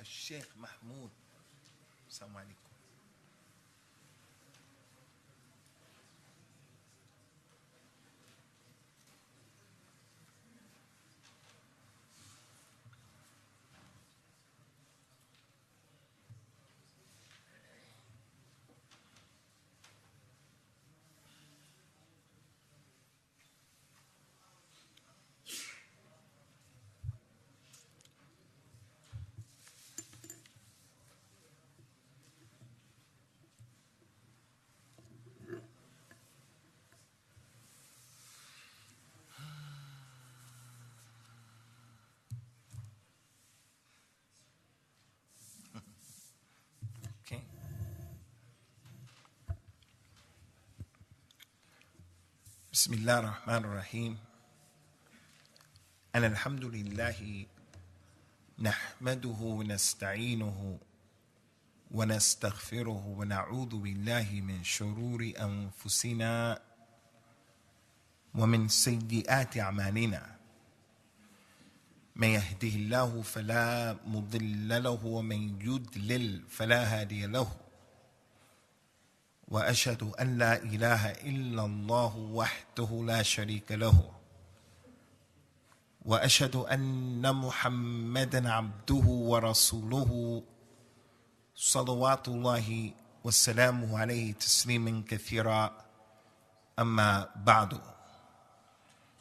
الشيخ محمود. السلام عليكم. Okay. بسم الله الرحمن الرحيم. أنا الحمد لله نحمده ونستعينه ونستغفره ونعوذ بالله من شرور أنفسنا ومن سيئات أعمالنا. من يهده الله فلا مضل له ومن يضلل فلا هادي له. وأشهد أن لا إله إلا الله وحده لا شريك له. وأشهد أن محمدا عبده ورسوله صلوات الله وسلامه عليه تسليما كثيرا. أما بعد،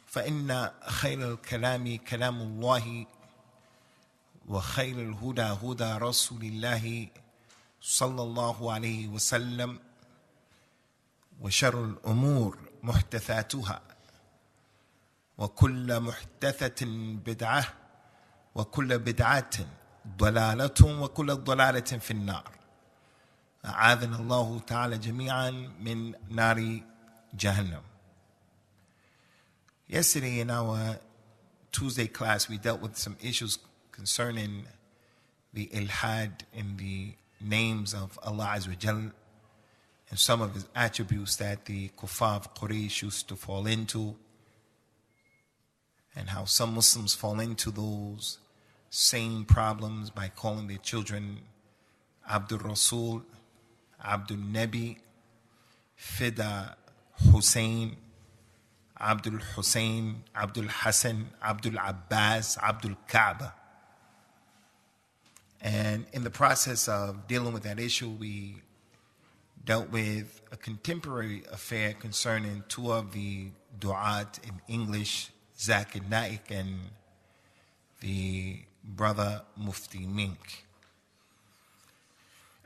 فإن خير الكلام كلام الله، وخير الهدى هدى رسول الله صلى الله عليه وسلم، وشر الأمور محدثاتها، وكل محدثة بدعة، وكل بدعة ضلالة، وكل ضلالة في النار. أعاذنا الله تعالى جميعا من نار جهنم. Yesterday in our Tuesday class, we dealt with some issues concerning the ilhad in the names of Allah Azza wa Jal and some of his attributes that the kuffar of Quraysh used to fall into, and how some Muslims fall into those same problems by calling their children Abdul Rasul, Abdul Nabi, Fida Hussein, Abdul Hussein, Abdul Hassan, Abdul Abbas, Abdul Kaaba. And in the process of dealing with that issue, we dealt with a contemporary affair concerning two of the du'at in English, Zakir Naik and the brother Mufti Mink.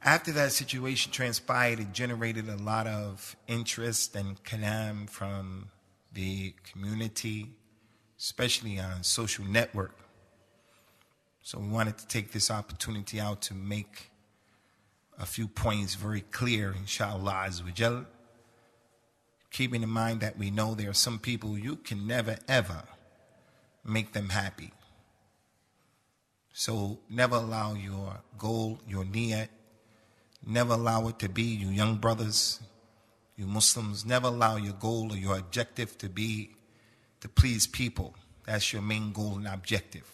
After that situation transpired, it generated a lot of interest and kalam from the community, especially on social network. So we wanted to take this opportunity out to make a few points very clear, inshallah azza wa jal, keeping in mind that we know there are some people you can never ever make them happy. So never allow your goal, your niyat, never allow it to be, you young brothers, you Muslims, never allow your goal or your objective to be to please people. That's your main goal and objective.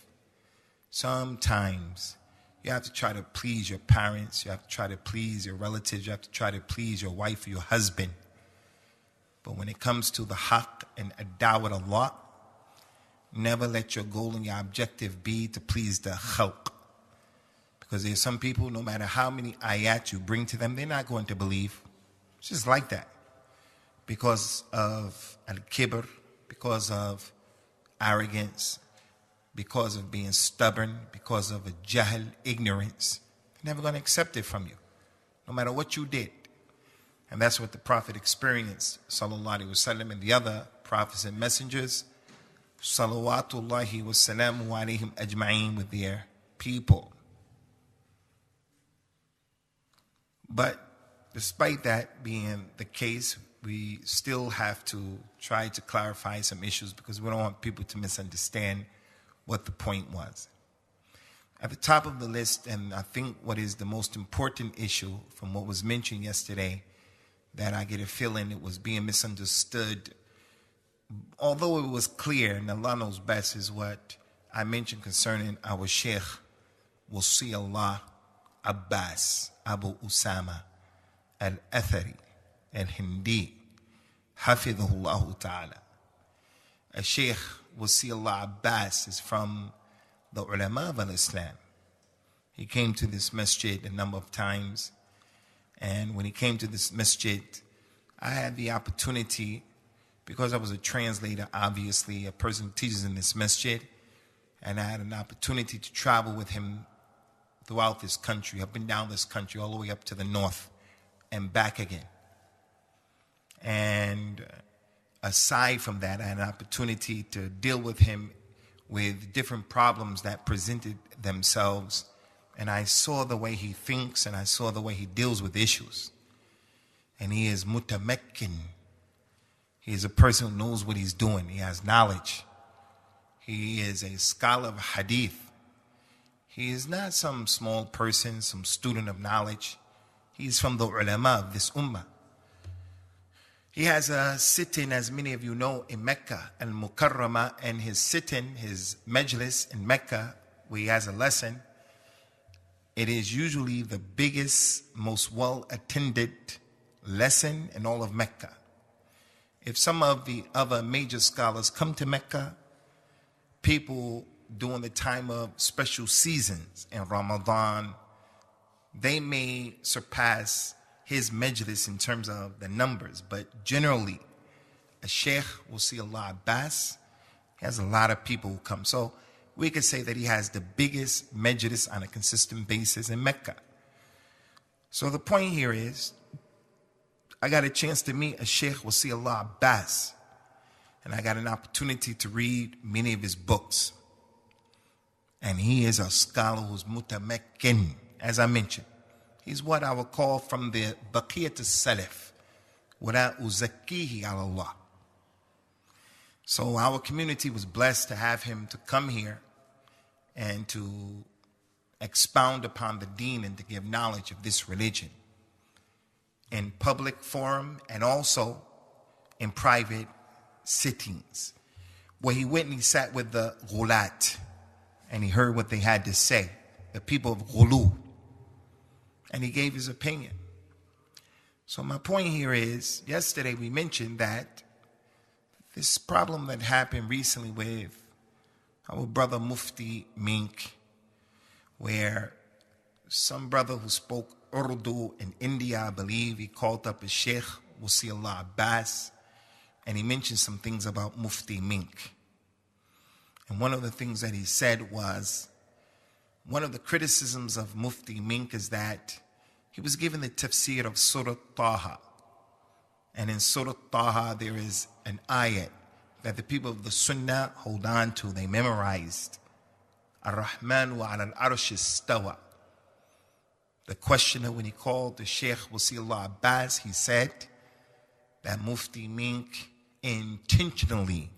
Sometimes you have to try to please your parents, you have to try to please your relatives, you have to try to please your wife or your husband. But when it comes to the haqq and adawat Allah, never let your goal and your objective be to please the khalq. Because there's some people, no matter how many ayat you bring to them, they're not going to believe. It's just like that. Because of al-kibr, because of arrogance, because of being stubborn, because of a jahl, ignorance, they're never going to accept it from you, no matter what you did. And that's what the Prophet experienced, sallallahu alaihi wasallam, and the other prophets and messengers, salawatullahi wa salamu alayhim ajma'een, with their people. But despite that being the case, we still have to try to clarify some issues because we don't want people to misunderstand what the point was. At the top of the list, and I think what is the most important issue from what was mentioned yesterday, that I get a feeling it was being misunderstood, although it was clear, and Allah knows best, is what I mentioned concerning our shaykh, Wasi Allah Abbas Abu Usama al-Athari al-Hindi Hafidhullah Ta'ala. A shaykh Wasi Allah Abbas is from the ulama of Islam. He came to this masjid a number of times, and when he came to this masjid, I had the opportunity, because I was a translator, obviously, a person who teaches in this masjid, and I had an opportunity to travel with him throughout this country, up and down this country, all the way up to the north and back again. And aside from that, I had an opportunity to deal with him with different problems that presented themselves, and I saw the way he thinks, and I saw the way he deals with issues. And he is mutamakkin. He is a person who knows what he's doing. He has knowledge. He is a scholar of hadith. He is not some small person, some student of knowledge. He is from the ulama of this ummah. He has a sit-in, as many of you know, in Mecca, al-Mukarramah, and his sit-in, his majlis in Mecca, where he has a lesson, it is usually the biggest, most well-attended lesson in all of Mecca. If some of the other major scholars come to Mecca, people during the time of special seasons in Ramadan, they may surpass his majlis in terms of the numbers, but generally, a shaykh Wasi Allah Abbas, he has a lot of people who come. So we could say that he has the biggest majlis on a consistent basis in Mecca. So the point here is, I got a chance to meet a shaykh Wasi Allah Abbas, and I got an opportunity to read many of his books. And he is a scholar who's mutamakkin, as I mentioned. He's what I would call from the baqiyat as-salaf, wala uzakkihi ala Allah. So our community was blessed to have him to come here and to expound upon the deen and to give knowledge of this religion in public forum and also in private sittings, where he went and he sat with the ghulat and he heard what they had to say, the people of Ghulu, and he gave his opinion. So my point here is, yesterday we mentioned that this problem that happened recently with our brother Mufti Mink, where some brother who spoke Urdu in India, I believe, he called up his Shaykh Wasi Allah Abbas, and he mentioned some things about Mufti Mink. And one of the things that he said was, one of the criticisms of Mufti Mink is that he was given the tafsir of Surah Taha. And in Surah Taha there is an ayat that the people of the Sunnah hold on to, they memorized. Ar-Rahman wa ala al-arsh istawa. The questioner, when he called the Shaykh Wasi Allah Abbas, he said that Mufti Mink intentionally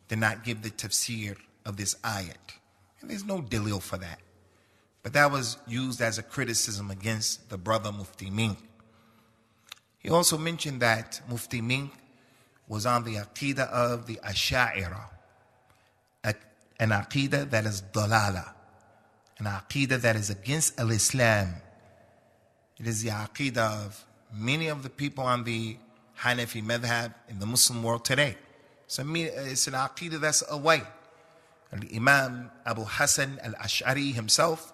did not give the tafsir of this ayat. And there's no dalil for that. But that was used as a criticism against the brother Mufti Mink. He also mentioned that Mufti Mink was on the aqidah of the Asha'ira, an aqidah that is dalala, an aqidah that is against al-Islam. It is the aqidah of many of the people on the Hanafi madhab in the Muslim world today. So it's an aqidah that's away. Imam Abu Hassan al-Ash'ari himself,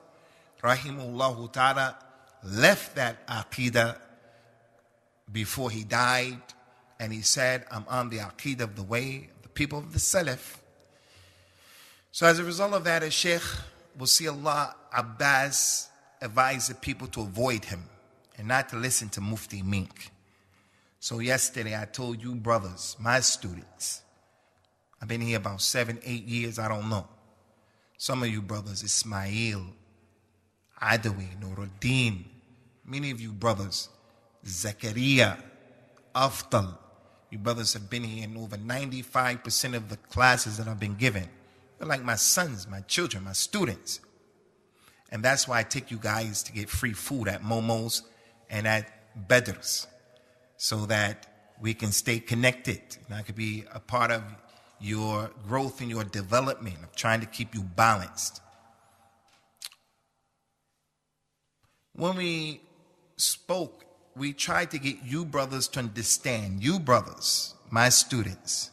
rahimahullah ta'ala, left that aqidah before he died, and he said, I'm on the aqidah of the way of the people of the Salaf. So as a result of that, Shaykh Wasi Allah Abbas advised the people to avoid him and not to listen to Mufti Mink. So yesterday I told you brothers, my students, I've been here about 7, 8 years, I don't know. Some of you brothers, Ismail, Adawi, Nuruddin, many of you brothers, Zakaria, Afdal, you brothers have been here in over 95% of the classes that I've been given. They're like my sons, my children, my students. And that's why I take you guys to get free food at Momo's and at Bedr's, so that we can stay connected. And I could be a part of your growth and your development of trying to keep you balanced. When we spoke, we tried to get you brothers to understand, you brothers, my students,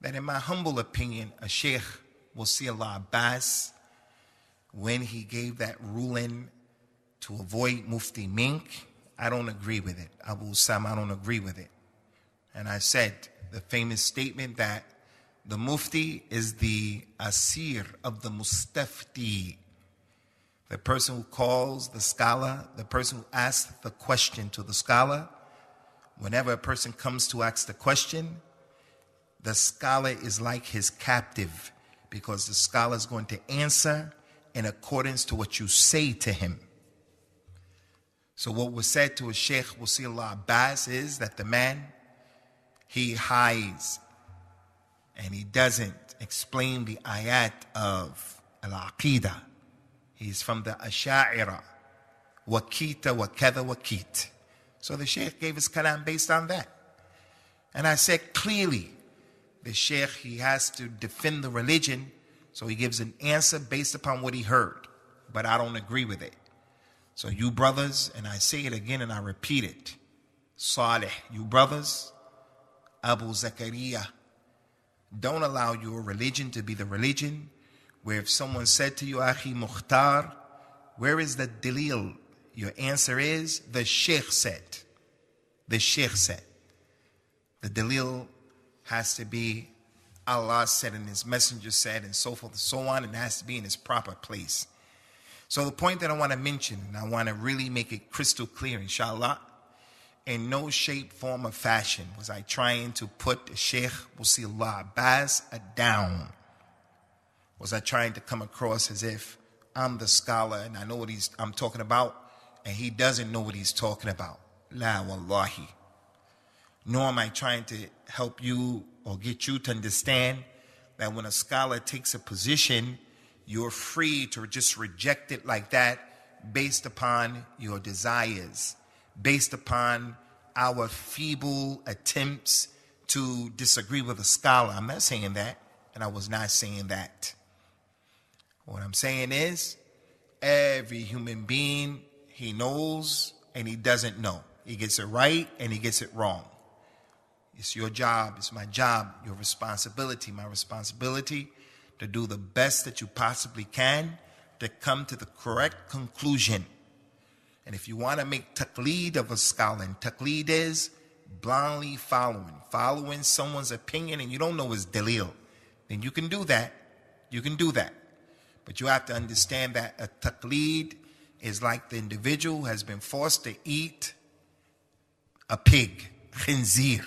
that in my humble opinion, a shaykh Wasiullah Abbas, when he gave that ruling to avoid Mufti Mink, I don't agree with it. Abu Sam, I don't agree with it. And I said the famous statement that the Mufti is the asir of the Mustafti, the person who calls the scholar, the person who asks the question to the scholar. Whenever a person comes to ask the question, the scholar is like his captive, because the scholar is going to answer in accordance to what you say to him. So what was said to a Shaykh Wasiullah Abbas is that the man, he hides and he doesn't explain the ayat of al-aqidah. He's from the Asha'ira. Wakita, wakada, wakit. So the Shaykh gave his kalam based on that. And I said clearly, the Shaykh, he has to defend the religion, so he gives an answer based upon what he heard. But I don't agree with it. So you brothers, and I say it again and I repeat it, Salih, you brothers, Abu Zakaria, don't allow your religion to be the religion where if someone said to you, Akhi Mukhtar, where is the dalil? Your answer is, the Shaykh said. The Shaykh said. The dalil has to be Allah said and His Messenger said and so forth and so on, and it has to be in its proper place. So the point that I want to mention, and I want to really make it crystal clear, inshallah, in no shape, form, or fashion was I trying to put Shaykh Wasiullah Abbas down. Was I trying to come across as if I'm the scholar and I know what I'm talking about, and he doesn't know what he's talking about. La wallahi. Nor am I trying to help you or get you to understand that when a scholar takes a position, you're free to just reject it like that based upon your desires, based upon our feeble attempts to disagree with a scholar. I'm not saying that, and I was not saying that. What I'm saying is, every human being, he knows and he doesn't know. He gets it right and he gets it wrong. It's your job, it's my job, your responsibility, my responsibility to do the best that you possibly can to come to the correct conclusion. And if you want to make taqleed of a scholar, and taqleed is blindly following someone's opinion and you don't know his dalil, then you can do that. You can do that. But you have to understand that a taqleed is like the individual who has been forced to eat a pig, khinzir.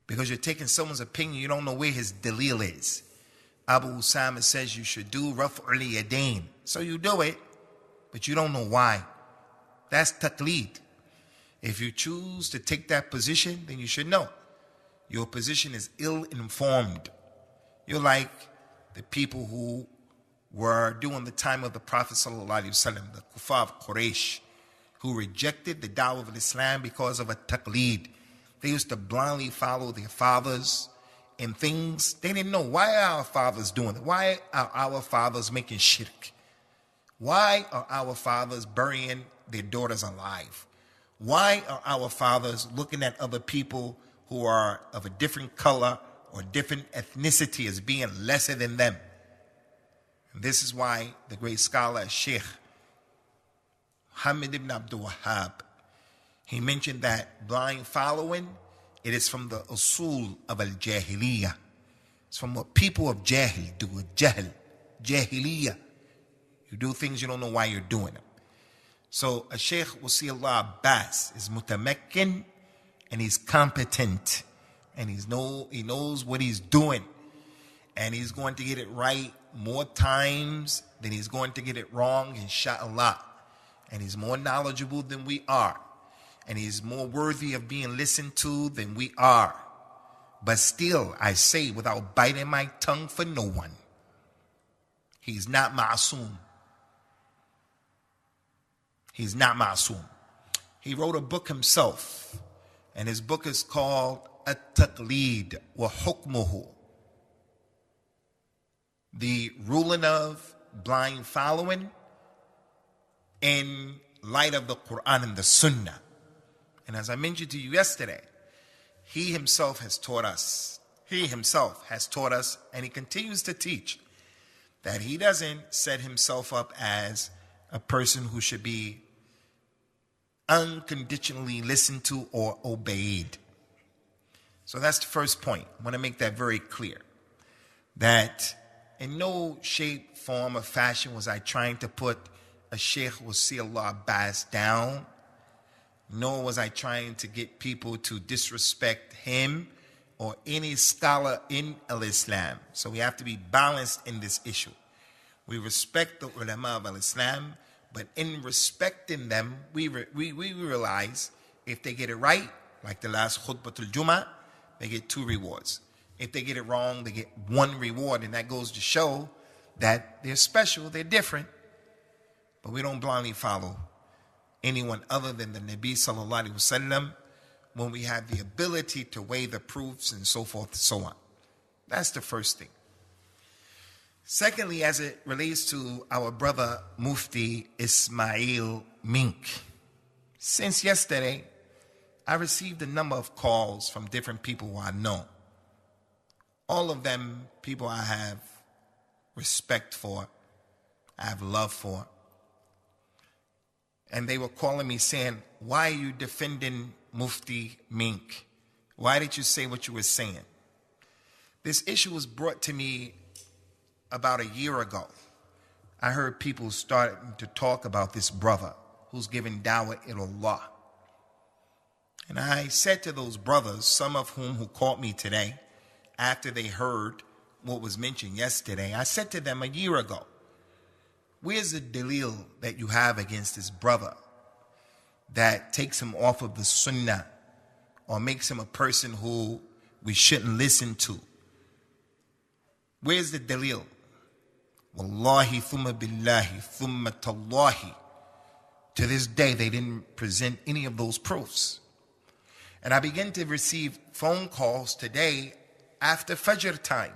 Because you're taking someone's opinion, you don't know where his dalil is. Abu Usama says you should do raf'ul yadayn. So you do it, but you don't know why. That's taqleed. If you choose to take that position, then you should know. Your position is ill-informed. You're like the people who were during the time of the Prophet ﷺ, the Kuffar of Quraysh, who rejected the da'wah of Islam because of a taqleed. They used to blindly follow their fathers in things. They didn't know, why are our fathers doing it? Why are our fathers making shirk? Why are our fathers burying their daughters alive? Why are our fathers looking at other people who are of a different color or different ethnicity as being lesser than them? And this is why the great scholar Shaykh Muhammad ibn Abdul Wahhab, he mentioned that blind following, it is from the usul of al-jahiliyyah. It's from what people of jahil do, jahiliyyah. You do things you don't know why you're doing them. So a Shaykh Wasiullah Abbas is mutamakkin, and he's competent, and he knows what he's doing, and he's going to get it right more times than he's going to get it wrong, inshallah. And he's more knowledgeable than we are, and he's more worthy of being listened to than we are. But still, I say without biting my tongue for no one, he's not ma'asum. He's not ma'asum. He wrote a book himself, and his book is called At-Taqleed wa Hukmuhu. The ruling of blind following in light of the Quran and the Sunnah. And as I mentioned to you yesterday, he himself has taught us, and he continues to teach, that he doesn't set himself up as a person who should be unconditionally listened to or obeyed. So that's the first point. I want to make that very clear. That in no shape, form, or fashion was I trying to put a shaykh who see Allah Abbas down, nor was I trying to get people to disrespect him or any scholar in al-Islam. So we have to be balanced in this issue. We respect the ulama of al-Islam, but in respecting them, we realize if they get it right, like the last khutbatul Jummah, they get 2 rewards. If they get it wrong, they get 1 reward, and that goes to show that they're special, they're different. But we don't blindly follow anyone other than the Nabi sallallahu alaihi wasallam when we have the ability to weigh the proofs and so forth and so on. That's the first thing. Secondly, as it relates to our brother Mufti Ismail Mink, since yesterday, I received a number of calls from different people who I know. All of them people I have respect for, I have love for. And they were calling me saying, why are you defending Mufti Mink? Why did you say what you were saying? This issue was brought to me about a year ago. I heard people starting to talk about this brother who's giving dawah ilallah. And I said to those brothers, some of whom who called me today, after they heard what was mentioned yesterday, I said to them a year ago, where's the dalil that you have against this brother that takes him off of the sunnah or makes him a person who we shouldn't listen to? Where's the dalil? Wallahi thumma billahi thumma tallahi. To this day, they didn't present any of those proofs. And I began to receive phone calls today after fajr time.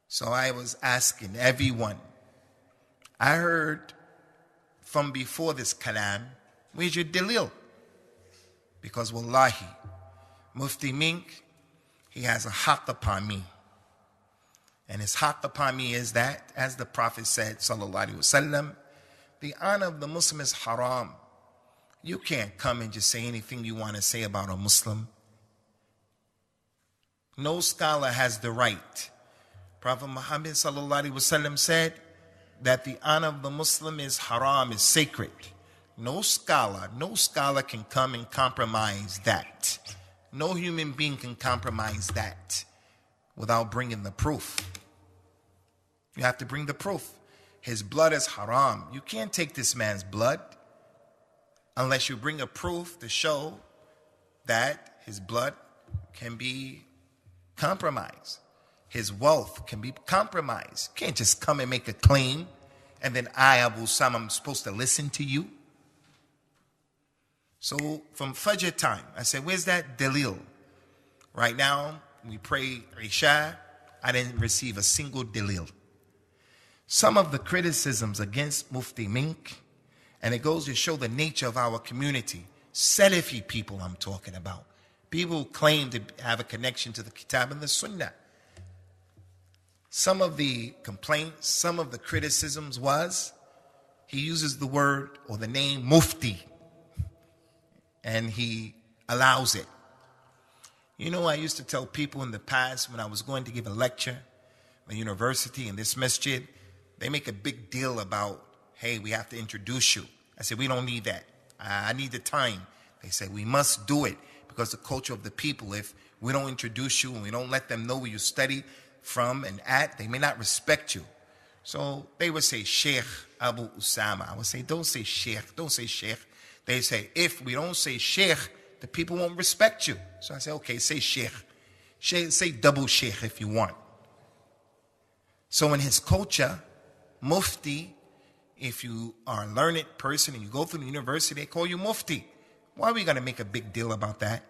So I was asking everyone. I heard from before this kalam, where's your dalil? Because wallahi, Mufti Mink, he has a haqq upon me. And his haqq upon me is that, as the Prophet said, sallallahu alaihi wasallam, the honor of the Muslim is haram. You can't come and just say anything you want to say about a Muslim. No scholar has the right. Prophet Muhammad sallallahu alaihi wasallam said that the honor of the Muslim is haram, is sacred. No scholar can come and compromise that. No human being can compromise that without bringing the proof. You have to bring the proof. His blood is haram. You can't take this man's blood unless you bring a proof to show that his blood can be compromised. His wealth can be compromised. You can't just come and make a claim and then I, Abu Sam, I'm supposed to listen to you. So from Fajr time, I said, where's that dalil? Right now, we pray Isha. I didn't receive a single dalil. Some of the criticisms against Mufti Mink, and it goes to show the nature of our community, Salafi people I'm talking about, people who claim to have a connection to the Kitab and the Sunnah. Some of the complaints, some of the criticisms was, he uses the word or the name Mufti, and he allows it. You know, I used to tell people in the past when I was going to give a lecture at a university in this masjid, they make a big deal about, hey, we have to introduce you. I said, we don't need that. I need the time. They said, we must do it because the culture of the people, if we don't introduce you and we don't let them know where you study from and at, they may not respect you. So they would say, Sheikh Abu Usama. I would say, don't say Sheikh, don't say Sheikh. They say, if we don't say Sheikh, the people won't respect you. So I say, okay, say Sheikh. Say double Sheikh if you want. So in his culture, Mufti, if you are a learned person and you go through the university, they call you Mufti. Why are we going to make a big deal about that?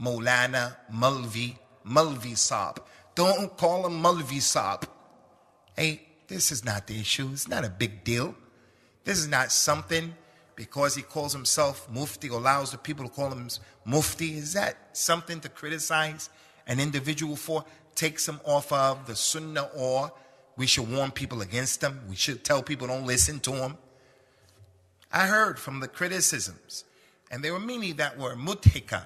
Maulana, Malvi Saab. Don't call him Malvi Saab. Hey, This is not the issue. It's not a big deal. This is not something because he calls himself mufti or allows the people to call him mufti. Is that something to criticize an individual for? Takes him off of the sunnah, or we should warn people against him. We should tell people don't listen to him. I heard from the criticisms, and there were many that were mudhika.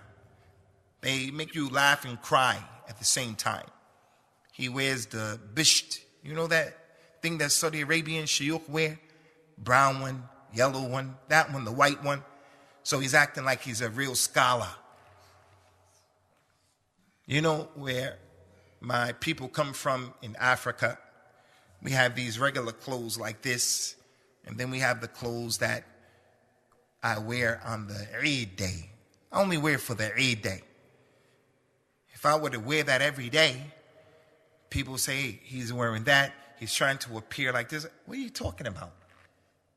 They make you laugh and cry at the same time. He wears the bisht. You know that thing that Saudi Arabian shaykh wear? Brown one, yellow one, that one, the white one. So he's acting like he's a real scholar. You know where my people come from in Africa? We have these regular clothes like this, and then we have the clothes that I wear on the Eid day. I only wear for the Eid day. If I were to wear that every day, people say, hey, he's wearing that. He's trying to appear like this. What are you talking about?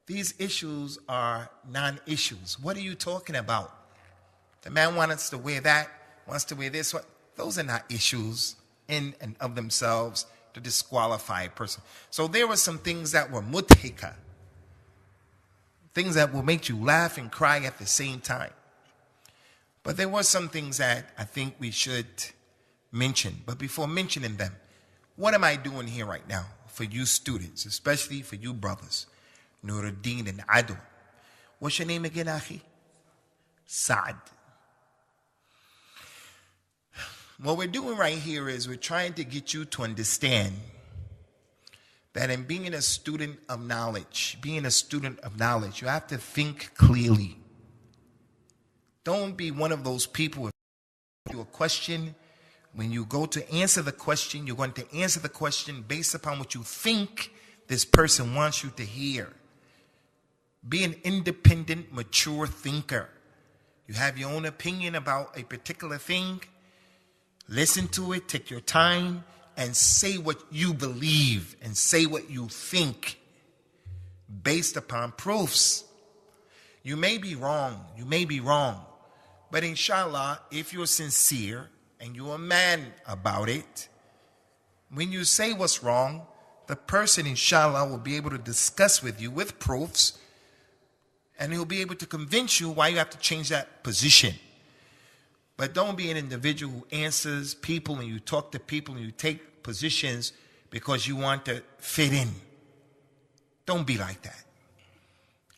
These issues are non-issues. What are you talking about? The man wants to wear that, wants to wear this one. Those are not issues in and of themselves to disqualify a person. So there were some things that were mudhika, things that will make you laugh and cry at the same time. But there were some things that I think we should mention. But before mentioning them, what am I doing here right now for you students, especially for you brothers? Nuruddin and Adu. What's your name again, Akhi? Saad. What we're doing right here is we're trying to get you to understand that in being a student of knowledge, you have to think clearly. Don't be one of those people, if you a question, when you go to answer the question, you're going to answer the question based upon what you think this person wants you to hear. Be an independent, mature thinker. You have your own opinion about a particular thing. Listen to it, take your time, and say what you believe and say what you think based upon proofs. You may be wrong, but inshallah, if you're sincere and you're a man about it, when you say what's wrong, the person inshallah will be able to discuss with you with proofs, and he'll be able to convince you why you have to change that position. But don't be an individual who answers people and you talk to people and you take positions because you want to fit in. Don't be like that.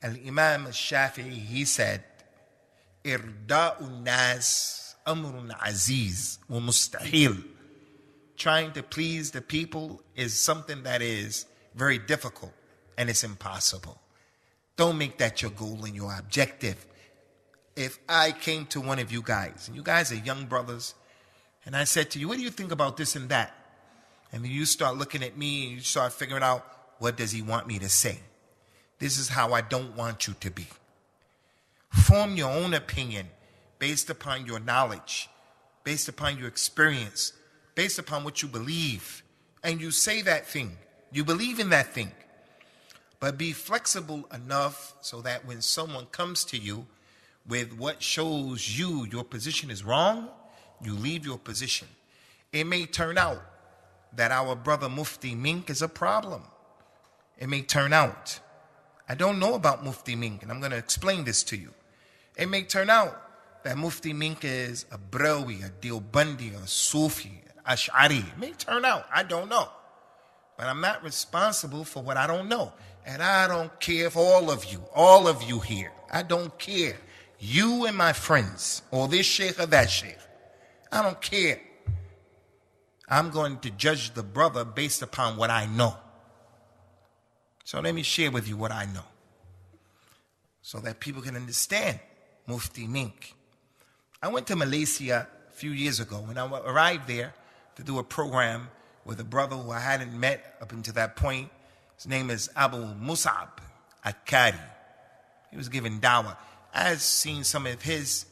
Al-Imam al-Shafi'i, he said, Irda'u nas amrun aziz wa mustahil. Trying to please the people is something that is very difficult and it's impossible. Don't make that your goal and your objective. If I came to one of you guys, and you guys are young brothers, and I said to you, what do you think about this and that? And then you start looking at me and you start figuring out, what does he want me to say? This is how I don't want you to be. Form your own opinion based upon your knowledge, based upon your experience, based upon what you believe. And you say that thing. You believe in that thing. But be flexible enough so that when someone comes to you with what shows you your position is wrong, you leave your position. It may turn out that our brother Mufti Mink is a problem. It may turn out. I don't know about Mufti Mink, and I'm going to explain this to you. It may turn out that Mufti Mink is a Brawi, a Deobandi, a Sufi, an Ash'ari. It may turn out. I don't know. But I'm not responsible for what I don't know. And I don't care for all of you here. I don't care. You and my friends, or this sheikh or that sheikh. I don't care. I'm going to judge the brother based upon what I know. So let me share with you what I know, so that people can understand Mufti Mink. I went to Malaysia a few years ago, and I arrived there to do a program with a brother who I hadn't met up until that point. His name is Abu Mus'ab al-Qadi. He was giving dawah. I had seen some of his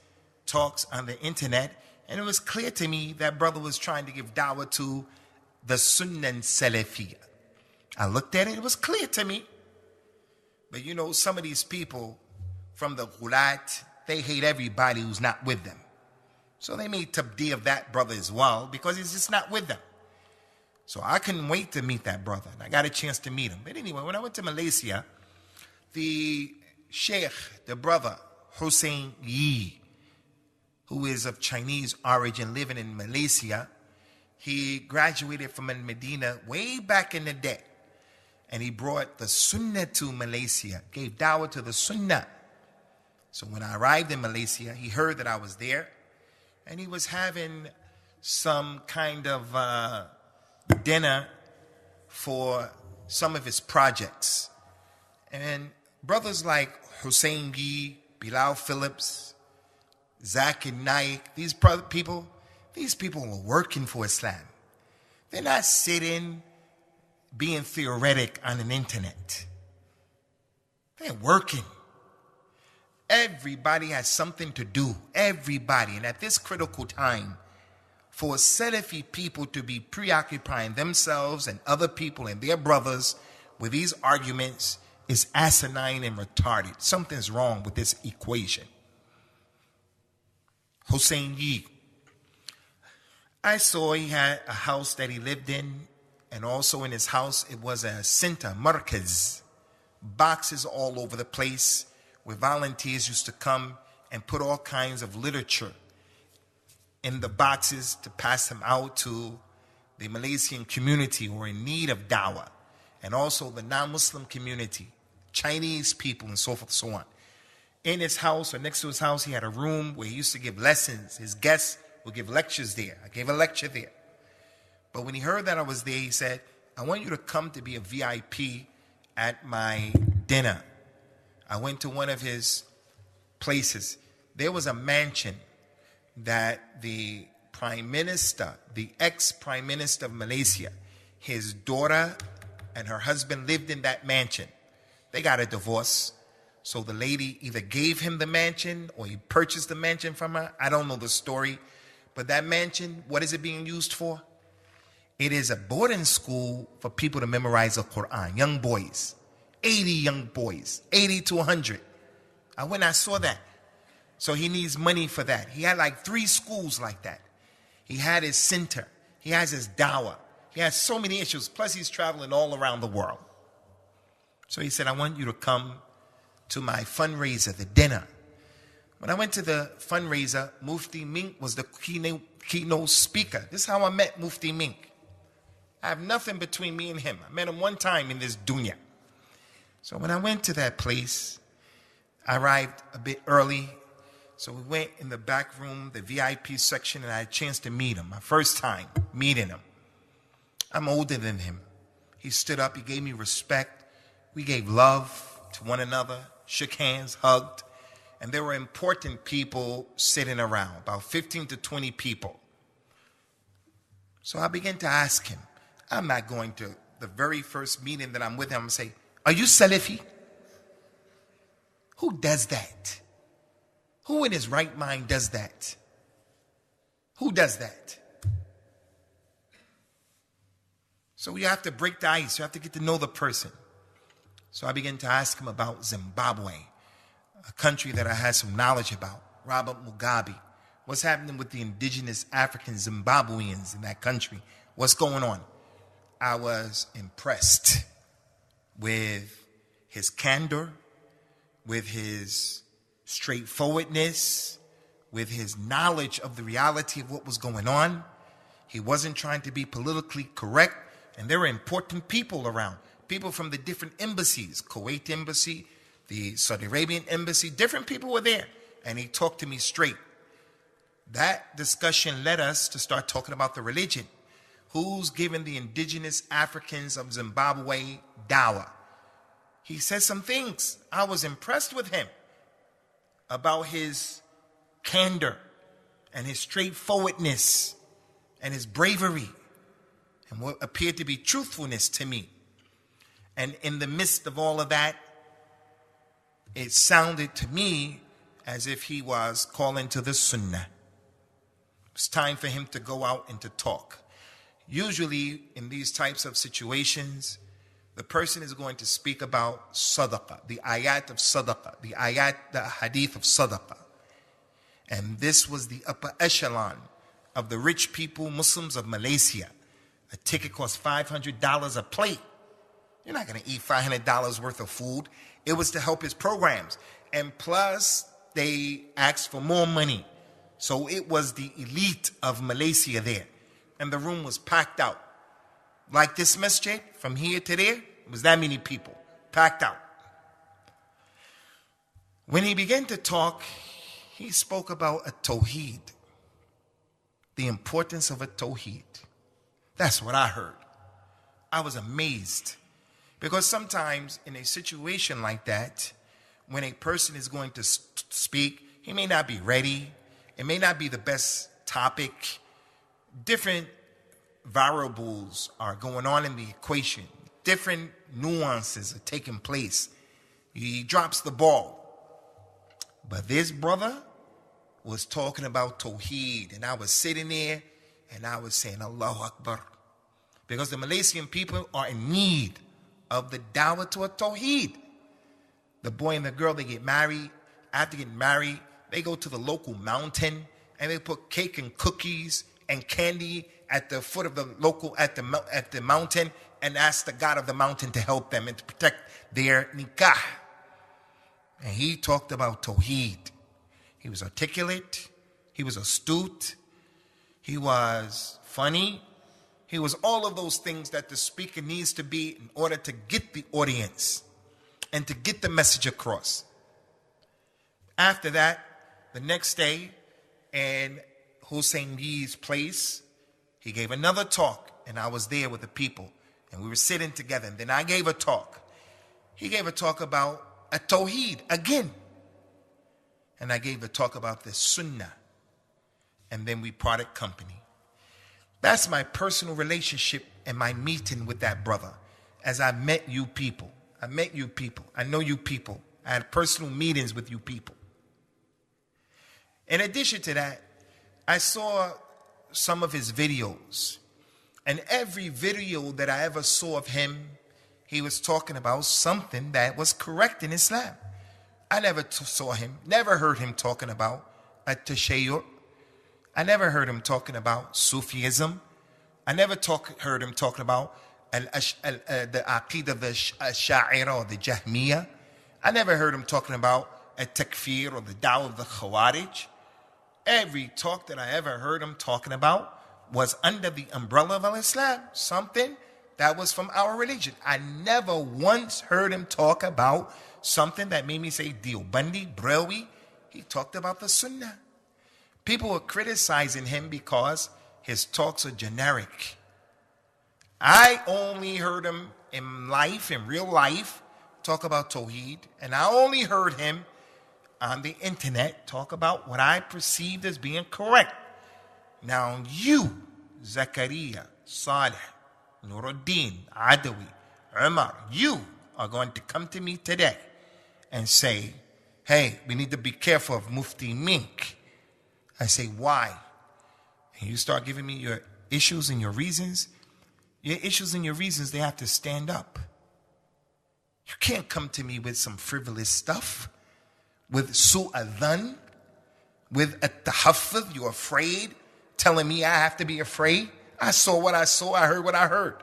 talks on the internet, and it was clear to me that brother was trying to give dawah to the Sunnah and Salafiyah. I looked at it, it was clear to me. But you know, some of these people from the Ghulat, they hate everybody who's not with them. So they made tabdi of that brother as well, because he's just not with them. So I couldn't wait to meet that brother. And I got a chance to meet him. But anyway, when I went to Malaysia, the shaykh, the brother, Hussein Yi, who is of Chinese origin living in Malaysia, he graduated from Medina way back in the day. And he brought the sunnah to Malaysia, gave dawah to the sunnah. So when I arrived in Malaysia, he heard that I was there. And he was having some kind of dinner for some of his projects. And brothers like Hussein Yi, Bilal Phillips, Zakir Naik, these people were working for Islam. They're not sitting being theoretic on an internet. They're working. Everybody has something to do. Everybody. And at this critical time, for Salafi people to be preoccupying themselves and other people and their brothers with these arguments is asinine and retarded. Something's wrong with this equation. Hussein Yi. I saw he had a house that he lived in, and also in his house it was a center, markaz, boxes all over the place where volunteers used to come and put all kinds of literature in the boxes to pass them out to the Malaysian community who are in need of dawah, and also the non-Muslim community, Chinese people, and so forth and so on. In his house or next to his house, he had a room where he used to give lessons. His guests would give lectures there. I gave a lecture there. But when he heard that I was there, he said, I want you to come to be a VIP at my dinner. I went to one of his places. There was a mansion that the Prime Minister, the ex-Prime Minister of Malaysia, his daughter and her husband lived in that mansion. They got a divorce. So the lady either gave him the mansion or he purchased the mansion from her. I don't know the story. But that mansion, what is it being used for? It is a boarding school for people to memorize the Quran, young boys. 80 young boys, 80 to 100. I saw that. So he needs money for that. He had like 3 schools like that. He had his center. He has his dawah. He has so many issues. Plus he's traveling all around the world. So he said, I want you to come to my fundraiser, the dinner. When I went to the fundraiser, Mufti Mink was the keynote speaker. This is how I met Mufti Mink. I have nothing between me and him. I met him one time in this dunya. So when I went to that place, I arrived a bit early. So we went in the back room, the VIP section, and I had a chance to meet him. My first time meeting him. I'm older than him. He stood up, he gave me respect. We gave love to one another, shook hands, hugged. And there were important people sitting around, about 15 to 20 people. So I began to ask him. I'm not going to the very first meeting that I'm with him and say, are you Salafi? Who does that? Who in his right mind does that? Who does that? So you have to break the ice. You have to get to know the person. So I began to ask him about Zimbabwe, a country that I had some knowledge about. Robert Mugabe. What's happening with the indigenous African Zimbabweans in that country? What's going on? I was impressed with his candor, with his straightforwardness, with his knowledge of the reality of what was going on. He wasn't trying to be politically correct, and there were important people around. People from the different embassies, Kuwait embassy, the Saudi Arabian embassy, different people were there. And he talked to me straight. That discussion led us to start talking about the religion. Who's giving the indigenous Africans of Zimbabwe dawah? He said some things. I was impressed with him about his candor and his straightforwardness and his bravery and what appeared to be truthfulness to me. And in the midst of all of that, it sounded to me as if he was calling to the sunnah. It's time for him to go out and to talk. Usually in these types of situations, the person is going to speak about sadaqah, the ayat of sadaqah, the hadith of sadaqah. And this was the upper echelon of the rich people, Muslims of Malaysia. A ticket cost $500 a plate. You're not going to eat $500 worth of food. It was to help his programs. And plus, they asked for more money. So it was the elite of Malaysia there. And the room was packed out. Like this masjid, from here to there, it was that many people, packed out. When he began to talk, he spoke about a tawheed, the importance of a tawheed. That's what I heard. I was amazed. Because sometimes in a situation like that, when a person is going to speak, he may not be ready. It may not be the best topic. Different variables are going on in the equation. Different nuances are taking place. He drops the ball. But this brother was talking about tawheed, and I was sitting there and I was saying Allahu Akbar, because the Malaysian people are in need of the dawah to a tawheed. The boy and the girl, they get married. After getting married, they go to the local mountain and they put cake and cookies and candy at the foot of the local at the mountain and ask the God of the mountain to help them and to protect their nikah. And he talked about tawheed. He was articulate. He was astute. He was funny. He was all of those things that the speaker needs to be in order to get the audience and to get the message across. After that, the next day, in Hussein Lee's place, he gave another talk, and I was there with the people, and we were sitting together, and then I gave a talk. He gave a talk about a tawheed again. And I gave a talk about the sunnah. And then we parted company. That's my personal relationship and my meeting with that brother. As I met you people. I met you people. I know you people. I had personal meetings with you people. In addition to that, I saw some of his videos. And every video that I ever saw of him, he was talking about something that was correct in Islam. I never saw him, never heard him talking about a tashayyur. I never heard him talking about Sufism. I never heard him talking about the aqid of the Ash'ira or the Jahmiyyah. I never heard him talking about a takfir or the dawah of the Khawarij. Every talk that I ever heard him talking about was under the umbrella of Islam, something that was from our religion. I never once heard him talk about something that made me say Deobandi, Brewi. He talked about the Sunnah. People were criticizing him because his talks are generic. I only heard him in real life, talk about Tawheed, and I only heard him on the internet talk about what I perceived as being correct. Now you, Zakaria, Saleh, Nuruddin, Adawi, Umar, you are going to come to me today and say, hey, we need to be careful of Mufti Mink. I say, why? And you start giving me your issues and your reasons. Your issues and your reasons, they have to stand up. You can't come to me with some frivolous stuff, with su'adhan, with at-tahaffuz, you're afraid, telling me I have to be afraid. I saw what I saw, I heard what I heard.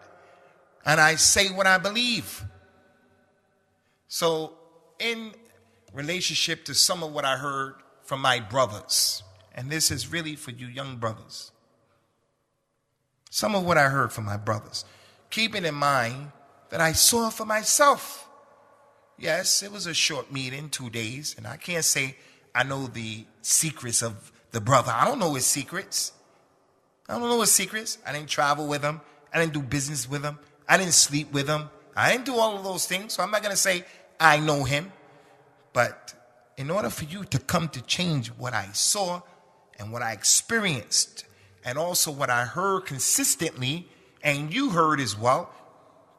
And I say what I believe. So, in relationship to some of what I heard from my brothers, and this is really for you young brothers, some of what I heard from my brothers, keeping in mind that I saw it for myself. Yes, it was a short meeting, 2 days, and I can't say I know the secrets of the brother. I don't know his secrets. I don't know his secrets. I didn't travel with him. I didn't do business with him. I didn't sleep with him. I didn't do all of those things, so I'm not going to say I know him. But in order for you to come to change what I saw and what I experienced and also what I heard consistently and you heard as well,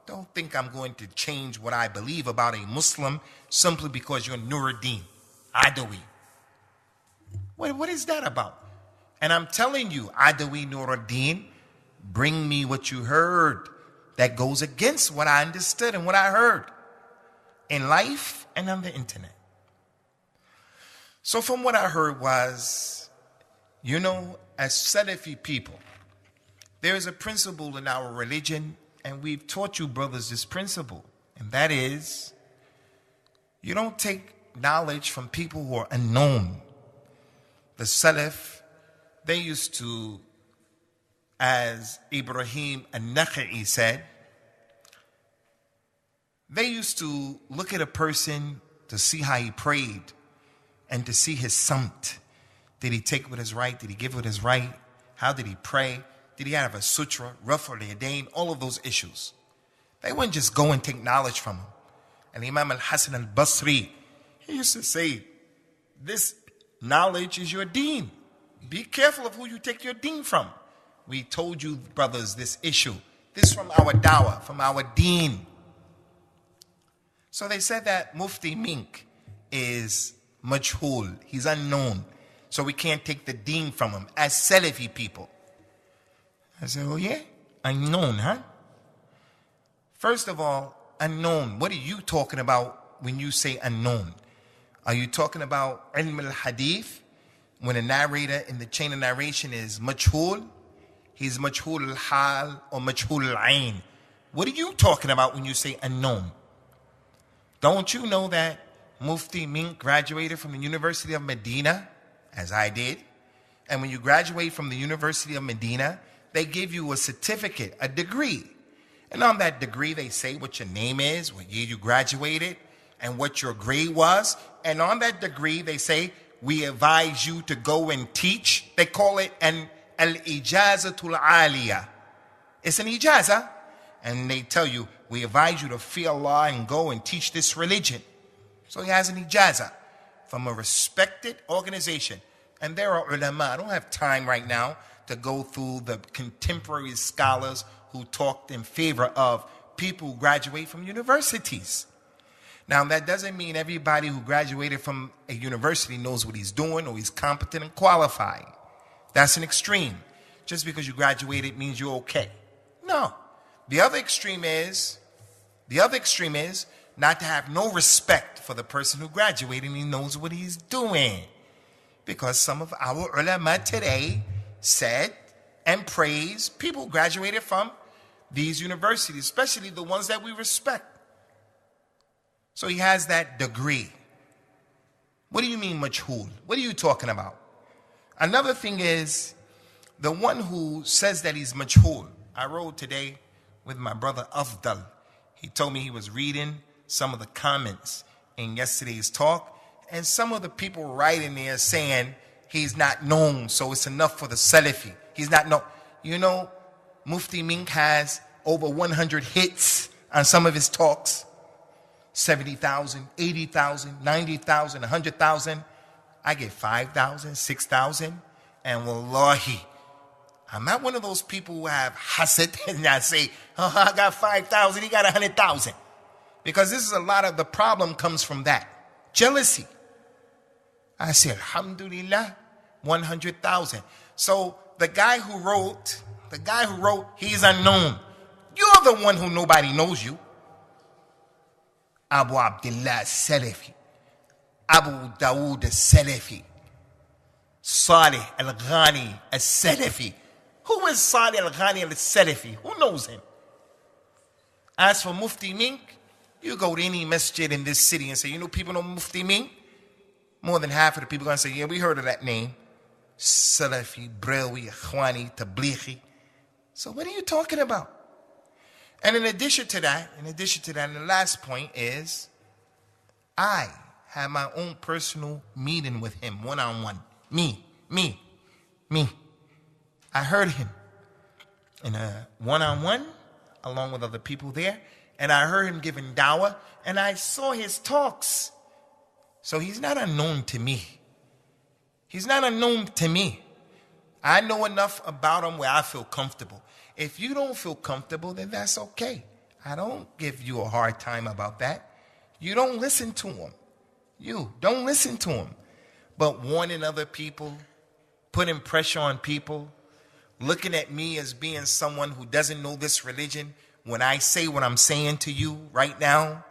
don't think I'm going to change what I believe about a Muslim simply because you're Nuruddin, Adawi. What is that about? And I'm telling you, Adawi, Nuruddin, bring me what you heard that goes against what I understood and what I heard in life and on the internet. So from what I heard was, as Salafi people, There is a principle in our religion, and we've taught you brothers this principle, and that is, you don't take knowledge from people who are unknown. The Salaf, they used to, as Ibrahim al-Nakha'i said, they used to look at a person to see how he prayed and to see his samt. Did he take with his right? Did he give with his right? How did he pray? Did he have a sutra, rafa al-yadayn, all of those issues? They wouldn't just go and take knowledge from him. And Imam al-Hasan al-Basri, he used to say, this knowledge is your deen. Be careful of who you take your deen from. We told you, brothers, this issue. This is from our dawah, from our deen. So they said that Mufti Mink is majhul. He's unknown. So we can't take the deen from him as Salafi people. I said, oh yeah? Unknown, huh? First of all, unknown. What are you talking about when you say unknown? Are you talking about ilm al-hadith? When a narrator in the chain of narration is majhul, he's majhul al-hal or majhul al-ain. What are you talking about when you say unknown? Don't you know that Mufti Mink graduated from the University of Medina, as I did? And when you graduate from the University of Medina, they give you a certificate, a degree. And on that degree, they say what your name is, what year you graduated, and what your grade was. And on that degree, they say, we advise you to go and teach. They call it an al-ijazatul aliyah. It's an ijaza. And they tell you, we advise you to fear Allah and go and teach this religion. So he has an ijaza from a respected organization. And there are ulama. I don't have time right now to go through the contemporary scholars who talked in favor of people who graduate from universities. Now, that doesn't mean everybody who graduated from a university knows what he's doing or he's competent and qualified. That's an extreme. Just because you graduated means you're okay. No. The other extreme is not to have no respect for the person who graduated and he knows what he's doing. Because some of our ulama today said and praised people who graduated from these universities, especially the ones that we respect. So he has that degree. What do you mean majhul? What are you talking about? Another thing is the one who says that he's majhul. I rode today with my brother Abdul. He told me he was reading some of the comments in yesterday's talk, and some of the people writing there saying he's not known, so it's enough for the Salafi. He's not known. You know, Mufti Mink has over 100 hits on some of his talks. 70,000, 80,000, 90,000, 100,000. I get 5,000, 6,000. And wallahi, I'm not one of those people who have hasad and I say, oh, I got 5,000, he got 100,000. Because this is a lot of the problem comes from that. Jealousy. I say, alhamdulillah, 100,000. So the guy who wrote, he's unknown. You're the one who nobody knows you. Abu Abdullah Salafi, Abu Dawood Salafi, Salih Al-Ghani Salafi. Who is Salih Al-Ghani Salafi? Who knows him? As for Mufti Mink, you go to any masjid in this city and say, you know, people know Mufti Mink? More than half of the people are going to say, yeah, we heard of that name. Salafi, Brawi, Ikhwani, Tablighi. So what are you talking about? And in addition to that, and the last point is, I had my own personal meeting with him, one-on-one. Me. I heard him in a one-on-one, along with other people there, and I heard him giving dawah, and I saw his talks. So he's not unknown to me. I know enough about him where I feel comfortable. If you don't feel comfortable, then that's okay. I don't give you a hard time about that. You don't listen to him. You don't listen to him. But warning other people, putting pressure on people, looking at me as being someone who doesn't know this religion when I say what I'm saying to you right now.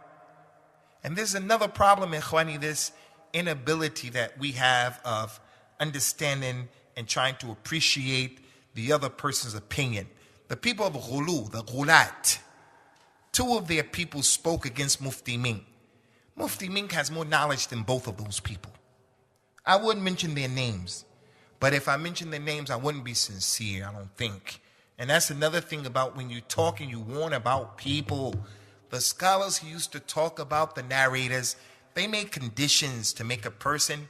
And there's another problem, ikhwani, this inability that we have of understanding and trying to appreciate the other person's opinion. The people of Ghulu, the Ghulat, two of their people spoke against Mufti Mink. Mufti Mink has more knowledge than both of those people. I wouldn't mention their names, but if I mention their names, I wouldn't be sincere, I don't think. And that's another thing about when you talk and you warn about people. The scholars who used to talk about the narrators, they made conditions to make a person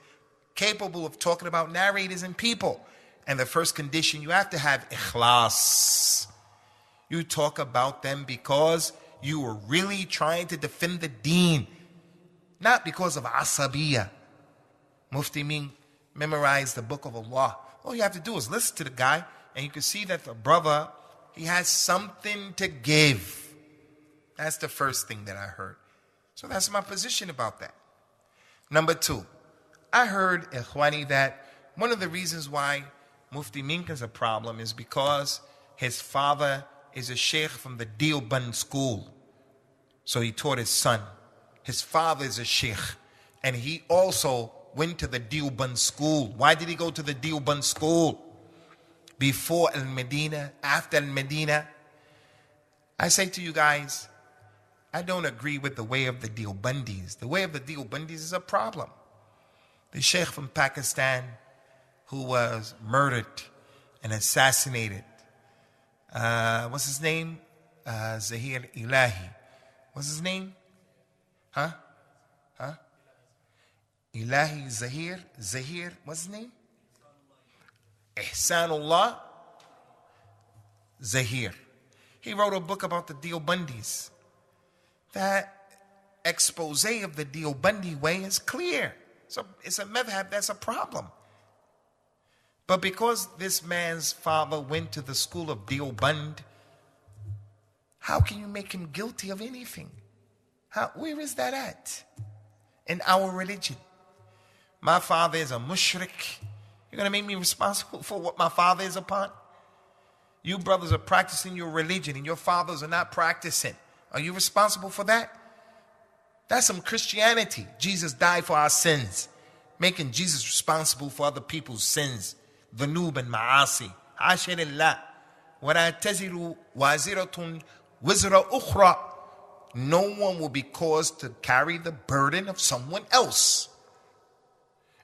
capable of talking about narrators and people. And the first condition, you have to have ikhlas. You talk about them because you were really trying to defend the deen, not because of asabiyah. Mufti Mink memorized the book of Allah. All you have to do is listen to the guy, and you can see that the brother, he has something to give. That's the first thing that I heard. So that's my position about that. Number two, I heard, Ikhwani, that one of the reasons why Mufti Mink is a problem is because his father is a shaykh from the Deoband school. So he taught his son. His father is a shaykh. And he also went to the Deoband school. Why did he go to the Deoband school? Before Al-Medina, after Al-Medina? I say to you guys, I don't agree with the way of the Deobandis. The way of the Deobandis is a problem. The sheikh from Pakistan who was murdered and assassinated. What's his name? Zahir Ilahi. What's his name? Ilahi Zahir, what's his name? Ihsanullah Zahir. He wrote a book about the Deobandis. That expose of the Deobandi way is clear. So it's a madhab that's a problem. But because this man's father went to the school of Deoband, how can you make him guilty of anything? Where is that at in our religion? My father is a mushrik. You're going to make me responsible for what my father is upon? You brothers are practicing your religion and your fathers are not practicing. Are you responsible for that? That's some Christianity. Jesus died for our sins, making Jesus responsible for other people's sins. Dhunub and ma'asi. Hashirillah. وَلَا تَزِرُ وَازِرَةٌ وِزْرَ أُخْرَى. No one will be caused to carry the burden of someone else.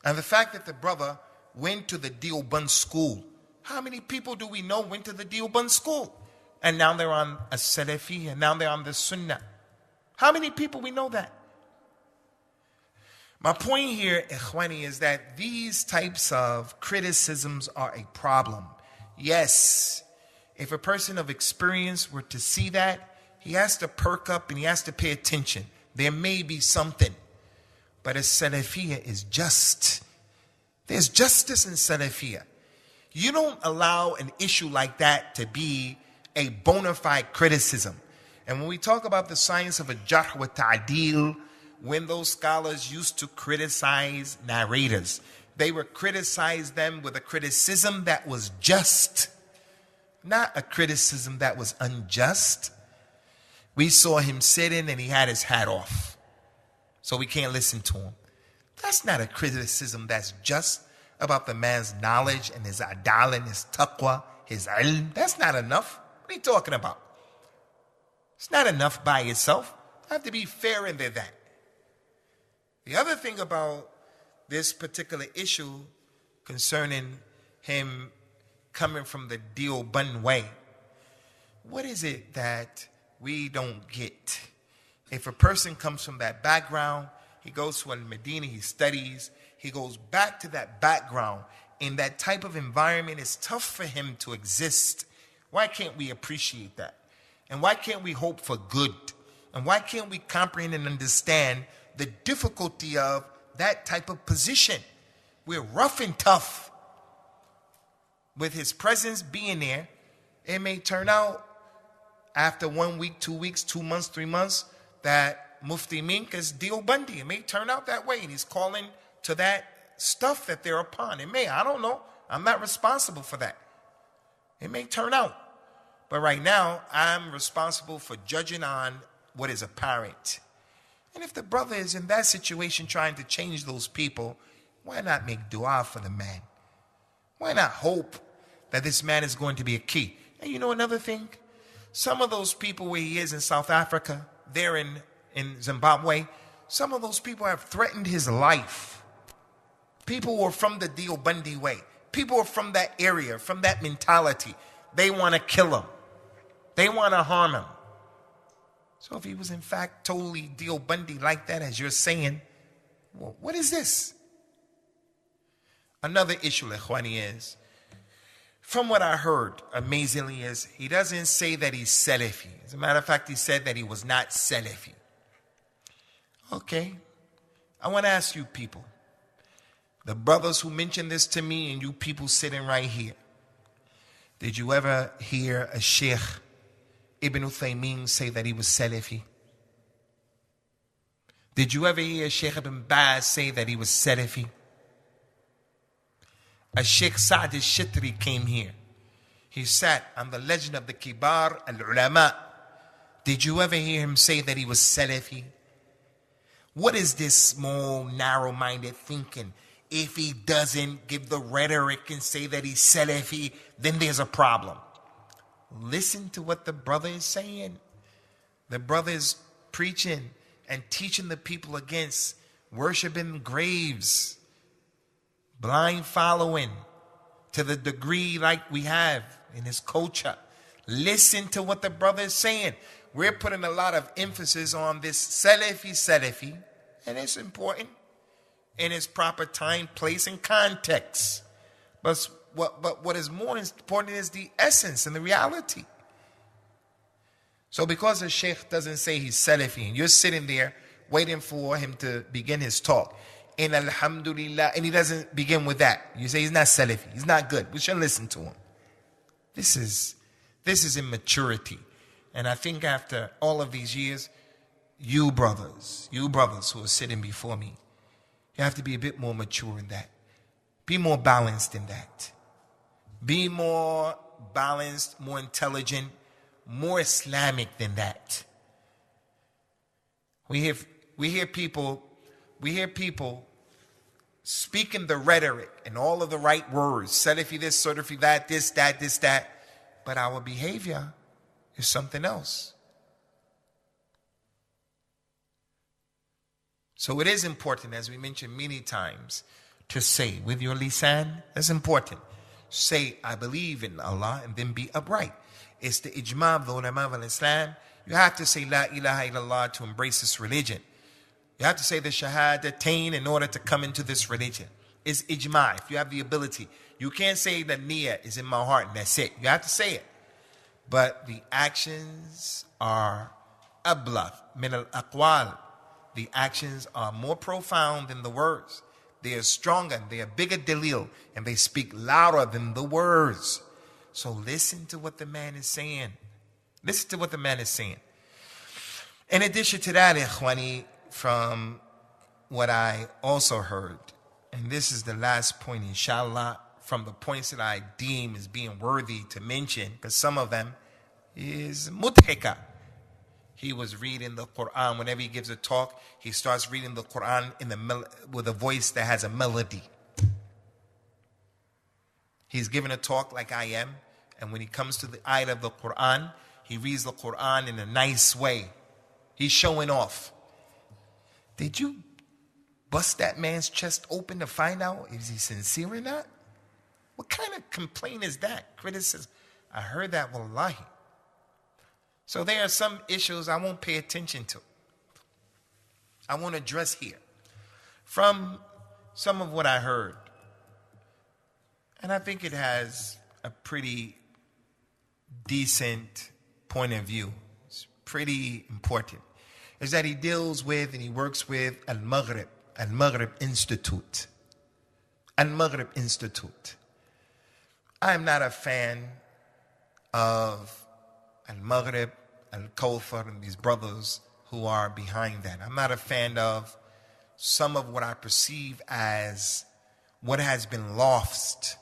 And the fact that the brother went to the Deoband school, how many people do we know went to the Deoband school? And now they're on a Salafiyya, now they're on the Sunnah. How many people we know that? My point here, Ikhwani, is that these types of criticisms are a problem. Yes, if a person of experience were to see that, he has to perk up and he has to pay attention. There may be something. But a Salafiyya is just. There's justice in Salafiyya. You don't allow an issue like that to be a bona fide criticism. And when we talk about the science of a jarh wa ta'dil, when those scholars used to criticize narrators, they would criticize them with a criticism that was just, not a criticism that was unjust. We saw him sitting and he had his hat off, so we can't listen to him. That's not a criticism that's just about the man's knowledge and his adal and his taqwa, his ilm. That's not enough. What are you talking about? It's not enough by itself. I have to be fair in that. The other thing about this particular issue concerning him coming from the Deoband way, what is it that we don't get? If a person comes from that background, he goes to Al-Medina, he studies, he goes back to that background. In that type of environment, it's tough for him to exist. Why can't we appreciate that? And why can't we hope for good? And why can't we comprehend and understand the difficulty of that type of position? We're rough and tough. With his presence being there, it may turn out after 1 week, 2 weeks, 2 months, 3 months, that Mufti Mink is Deobandi. It may turn out that way, and he's calling to that stuff that they're upon. It may, I don't know. I'm not responsible for that. It may turn out. But right now, I'm responsible for judging on what is apparent. And if the brother is in that situation trying to change those people, why not make dua for the man? Why not hope that this man is going to be a key? And you know another thing? Some of those people where he is in South Africa, there in Zimbabwe, some of those people have threatened his life. People who are from the Deobandi way. People who are from that area, from that mentality. They want to kill him. They want to harm him. So if he was in fact totally Deobandi like that, as you're saying, well, what is this? Another issue, Ikhwani, is, from what I heard, amazingly, is he doesn't say that he's Salafi. As a matter of fact, he said that he was not Salafi. Okay, I want to ask you people, the brothers who mentioned this to me and you people sitting right here, did you ever hear a Shaykh Ibn Uthaymeen say that he was Salafi? Did you ever hear Shaykh Ibn Baz say that he was Salafi? A Shaykh Sa'd al-Shitri came here. He sat on the legend of the Kibar al-Ulama. Did you ever hear him say that he was Salafi? What is this small, narrow-minded thinking? If he doesn't give the rhetoric and say that he's Salafi, then there's a problem. Listen to what the brother is saying. The brother is preaching and teaching the people against worshiping graves, blind following to the degree like we have in his culture. Listen to what the brother is saying. We're putting a lot of emphasis on this Salafi, and it's important in its proper time, place, and context. But what is more important is the essence and the reality. So because the Shaykh doesn't say he's Salafi, and you're sitting there waiting for him to begin his talk, and alhamdulillah, and he doesn't begin with that, you say he's not Salafi, he's not good, we shouldn't listen to him. This is immaturity. And I think after all of these years, you brothers who are sitting before me, you have to be a bit more mature in that. Be more balanced in that. Be more balanced, more intelligent, more Islamic than that. We hear people speaking the rhetoric and all of the right words, Salafi this, Salafi that, this, that, but our behavior is something else. So it is important, as we mentioned many times, to say with your lisan, that's important. Say, I believe in Allah, and then be upright. It's the ijma of the ulama of Islam. You have to say La ilaha illallah to embrace this religion. You have to say the shahadatain in order to come into this religion. It's ijma, if you have the ability. You can't say the niyyah is in my heart and that's it. You have to say it. But the actions are ablagh min al-aqwal. The actions are more profound than the words. They are stronger, they are bigger dalil, and they speak louder than the words. So listen to what the man is saying. Listen to what the man is saying. In addition to that, Ikhwani, from what I also heard, and this is the last point, inshallah, from the points that I deem as being worthy to mention, because some of them is mudhika. He was reading the Quran. Whenever he gives a talk, he starts reading the Quran with a voice that has a melody. He's giving a talk like I am, and when he comes to the ayat of the Quran, he reads the Quran in a nice way. He's showing off. Did you bust that man's chest open to find out is he sincere or not? What kind of complaint is that? Criticism. I heard that, wallahi. So there are some issues I won't pay attention to. I won't address here. From some of what I heard, and I think it has a pretty decent point of view. It's pretty important. Is that he deals with and he works with Al-Maghrib Institute. Al-Maghrib Institute. I am not a fan of Al-Maghrib, Al-Kawthar, and these brothers who are behind that. I'm not a fan of some of what I perceive as what has been lost,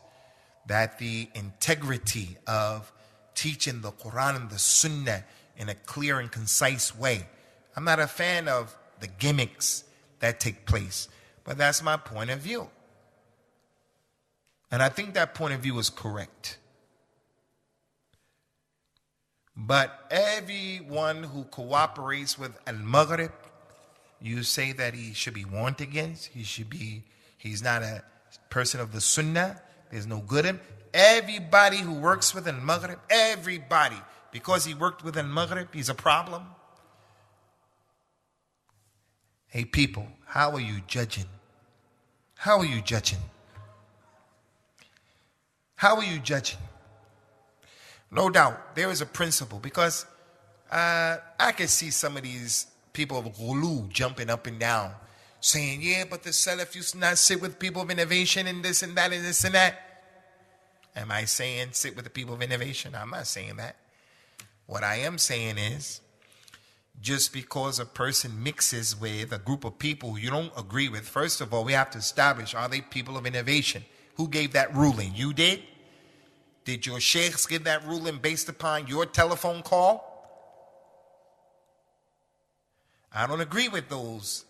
that the integrity of teaching the Quran and the Sunnah in a clear and concise way. I'm not a fan of the gimmicks that take place, but that's my point of view. And I think that point of view is correct. But everyone who cooperates with al-Maghrib, you say that he should be warned against. He's not a person of the Sunnah. There's no good in him. Everybody who works with al-Maghrib, everybody, because he worked with al-Maghrib, he's a problem. Hey people, how are you judging? How are you judging? How are you judging? No doubt, there is a principle, because I can see some of these people of ghulu jumping up and down, saying, yeah, but the Salaf used to not sit with people of innovation and this and that and this and that. Am I saying sit with the people of innovation? I'm not saying that. What I am saying is, just because a person mixes with a group of people you don't agree with, first of all, we have to establish, are they people of innovation? Who gave that ruling? You did? Did your shaykhs give that ruling based upon your telephone call? I don't agree with those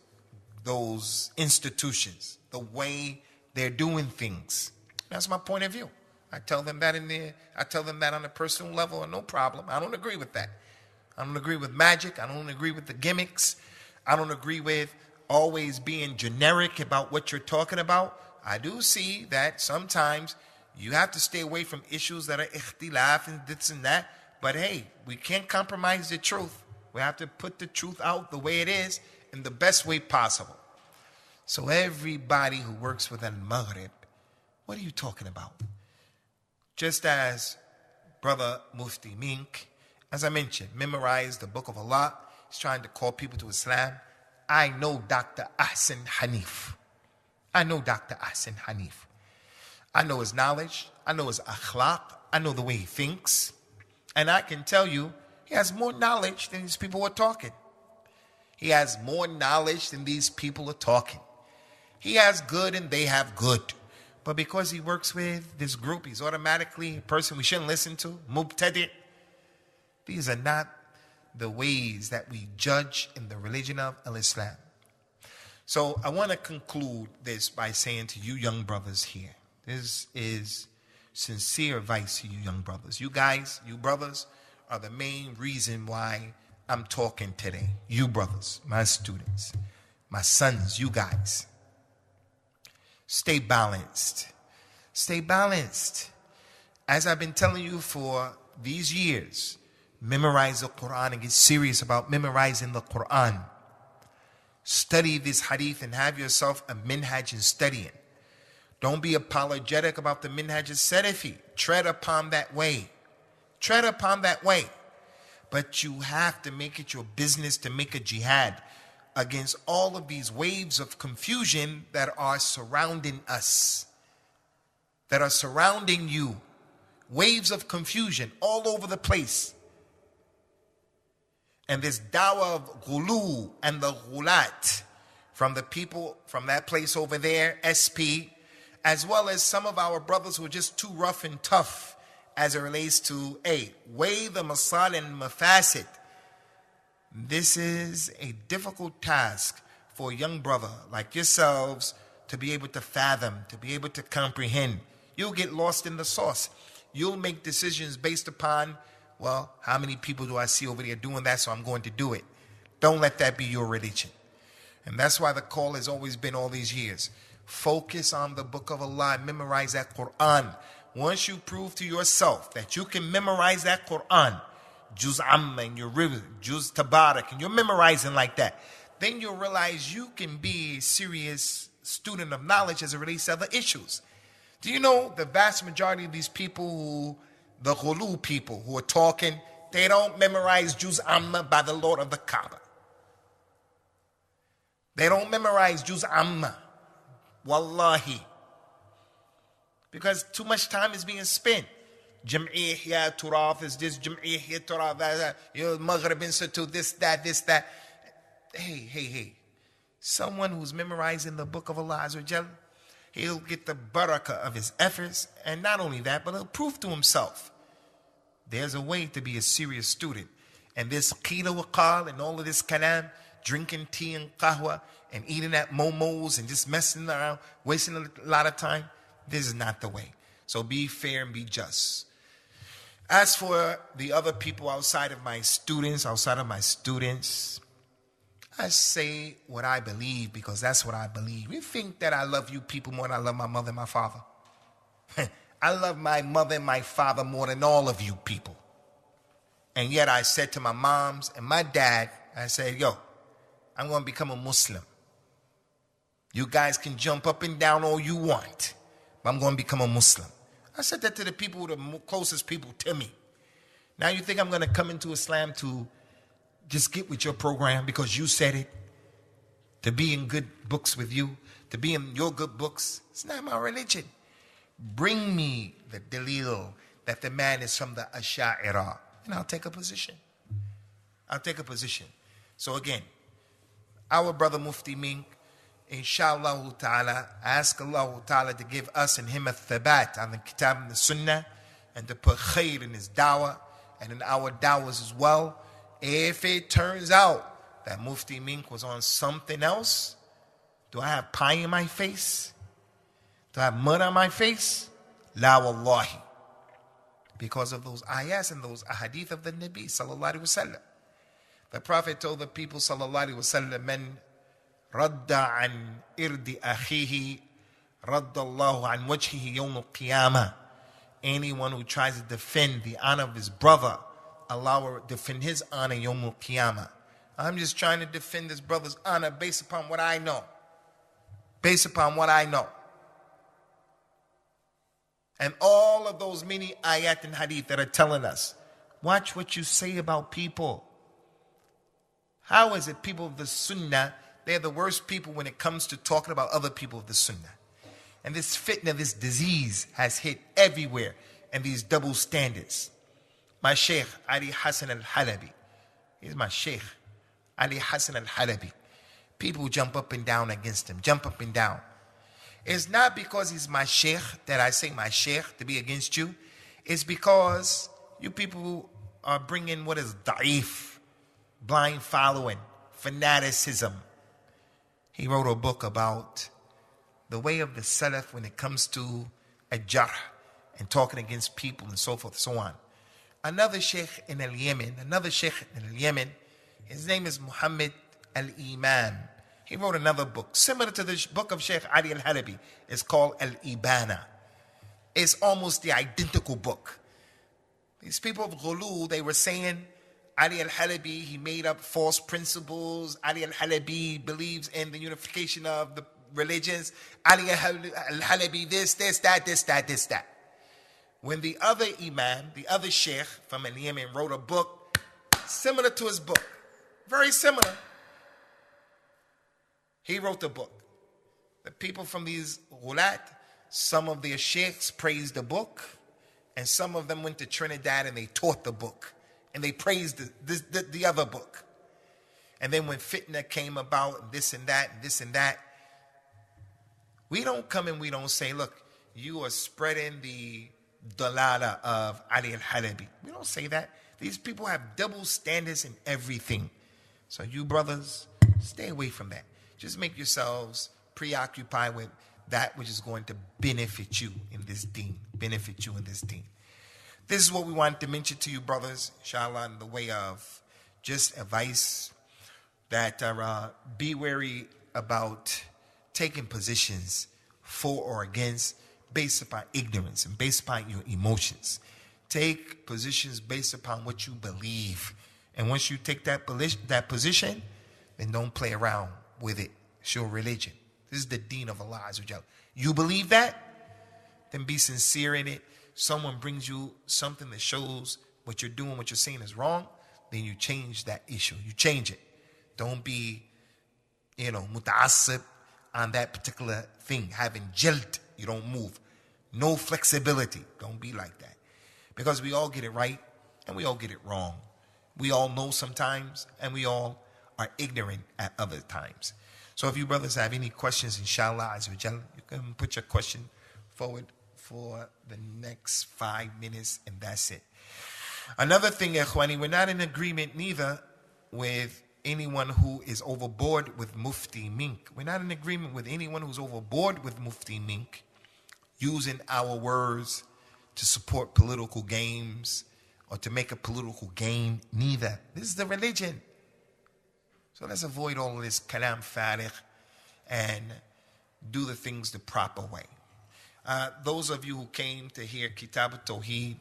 institutions, the way they're doing things. That's my point of view. I tell them that I tell them that on a personal level, and no problem. I don't agree with that. I don't agree with magic. I don't agree with the gimmicks. I don't agree with always being generic about what you're talking about. I do see that sometimes you have to stay away from issues that are ikhtilaf and this and that. But hey, we can't compromise the truth. We have to put the truth out the way it is in the best way possible. So everybody who works with al-Maghrib, what are you talking about? Just as Brother Mufti Mink, as I mentioned, memorized the Book of Allah. He's trying to call people to Islam. I know Dr. Ahsan Hanif. I know Dr. Ahsan Hanif. I know his knowledge. I know his akhlaq. I know the way he thinks. And I can tell you, he has more knowledge than these people are talking. He has more knowledge than these people are talking. He has good and they have good. But because he works with this group, he's automatically a person we shouldn't listen to. Mubtadi'. These are not the ways that we judge in the religion of Islam. So I want to conclude this by saying to you young brothers here, this is sincere advice to you young brothers. You guys, you brothers, are the main reason why I'm talking today. You brothers, my students, my sons, you guys. Stay balanced. Stay balanced. As I've been telling you for these years, memorize the Quran and get serious about memorizing the Quran. Study this hadith and have yourself a minhaj in studying. Don't be apologetic about the minhaj as-Salafi. Tread upon that way. Tread upon that way. But you have to make it your business to make a jihad against all of these waves of confusion that are surrounding us, that are surrounding you. Waves of confusion all over the place. And this dawah of ghulu and the ghulat from the people from that place over there, SP, as well as some of our brothers who are just too rough and tough as it relates to, weigh the masal and mafasid. This is a difficult task for a young brother like yourselves to be able to fathom, to be able to comprehend. You'll get lost in the sauce. You'll make decisions based upon, well, how many people do I see over there doing that, so I'm going to do it. Don't let that be your religion. And that's why the call has always been all these years. Focus on the Book of Allah and memorize that Quran. Once you prove to yourself that you can memorize that Quran, Juz Amma and your river, Juz Tabarak, and you're memorizing like that, then you'll realize you can be a serious student of knowledge as it relates to other issues. Do you know the vast majority of these people, the ghulu people who are talking, they don't memorize Juz Amma by the Lord of the Kaaba. They don't memorize Juz Amma. Wallahi. Because too much time is being spent. Jam'ih ya Turaf is this, Jam'ih ya Turaf, that, Maghrib Institute, this, that. Hey. Someone who's memorizing the Book of Allah Azza wa Jal, he'll get the barakah of his efforts, and not only that, but he'll prove to himself there's a way to be a serious student. And this qila wa qal and all of this kalam, drinking tea and qahwa and eating at momos and just messing around, wasting a lot of time, this is not the way. So be fair and be just. As for the other people outside of my students, I say what I believe because that's what I believe. You think that I love you people more than I love my mother and my father? I love my mother and my father more than all of you people. And yet I said to my moms and my dad, I said, yo, I'm going to become a Muslim. You guys can jump up and down all you want, but I'm going to become a Muslim. I said that to the people, the closest people to me. Now you think I'm going to come into Islam to just get with your program because you said it, to be in good books with you, to be in your good books? It's not my religion. Bring me the dalil that the man is from the Asha'ira, and I'll take a position. So again, our brother Mufti Mink, inshallah ta'ala, ask Allah ta'ala to give us and him a thabat on the kitab and the sunnah, and to put khair in his dawah and in our dawahs as well. If it turns out that Mufti Mink was on something else, do I have pie in my face? Do I have mud on my face? La wallahi. Because of those ayahs and those ahadith of the Nabi sallallahu alaihi wasallam. The Prophet told the people sallallahu alaihi wasallam, "Man radda an irdi akhihi, radda Allahu an wajhihi yawm al-qiyamah." Anyone who tries to defend the honor of his brother, Allah will defend his honor yawm al-qiyamah. I'm just trying to defend this brother's honor based upon what I know. And all of those many ayat and hadith that are telling us, watch what you say about people. How is it people of the sunnah, they're the worst people when it comes to talking about other people of the sunnah? And this fitna, this disease has hit everywhere, and these double standards. My shaykh, Ali Hassan al-Halabi, he's my shaykh, Ali Hassan al-Halabi. People jump up and down against him, jump up and down. It's not because he's my shaykh that I say my shaykh to be against you. It's because you people are bringing what is da'if, blind following, fanaticism. He wrote a book about the way of the salaf when it comes to a jarh and talking against people and so forth and so on. Another shaykh in Yemen, his name is Muhammad al-Imam. He wrote another book, similar to the book of Shaykh Ali al-Halabi. It's called Al-Ibana. It's almost the identical book. These people of Ghulu, they were saying Ali al-Halabi, he made up false principles. Ali al-Halabi believes in the unification of the religions. Ali al-Halabi this, that. When the other Imam, the other Shaykh from Yemen wrote a book similar to his book, very similar. He wrote the book. The people from these ghulat, some of their sheikhs praised the book, and some of them went to Trinidad and they taught the book, and they praised the other book. And then when fitna came about, and this and that, we don't come and we don't say, look, you are spreading the dalala of Ali al-Halabi. We don't say that. These people have double standards in everything. So you brothers, stay away from that. Just make yourselves preoccupied with that which is going to benefit you in this deen. This is what we wanted to mention to you, brothers, inshallah, in the way of just advice that be wary about taking positions for or against based upon ignorance and based upon your emotions. Take positions based upon what you believe. And once you take that position, then don't play around with it. It's your religion. This is the deen of Allah Azza wa Jalla. You believe that? Then be sincere in it. Someone brings you something that shows what you're doing, what you're saying is wrong, then you change that issue. You change it. Don't be, muta'assib on that particular thing. Having jalt, you don't move. No flexibility. Don't be like that. Because we all get it right and we all get it wrong. We all know sometimes and we all are ignorant at other times. So if you brothers have any questions, inshallah, you can put your question forward for the next 5 minutes, and that's it. Another thing, ikhwani, we're not in agreement neither with anyone who is overboard with Mufti Mink. We're not in agreement with anyone who's overboard with Mufti Mink, using our words to support political games or to make a political gain. Neither. This is the religion. So let's avoid all of this kalam farigh and do the things the proper way. Those of you who came to hear Kitab al-Tawheed,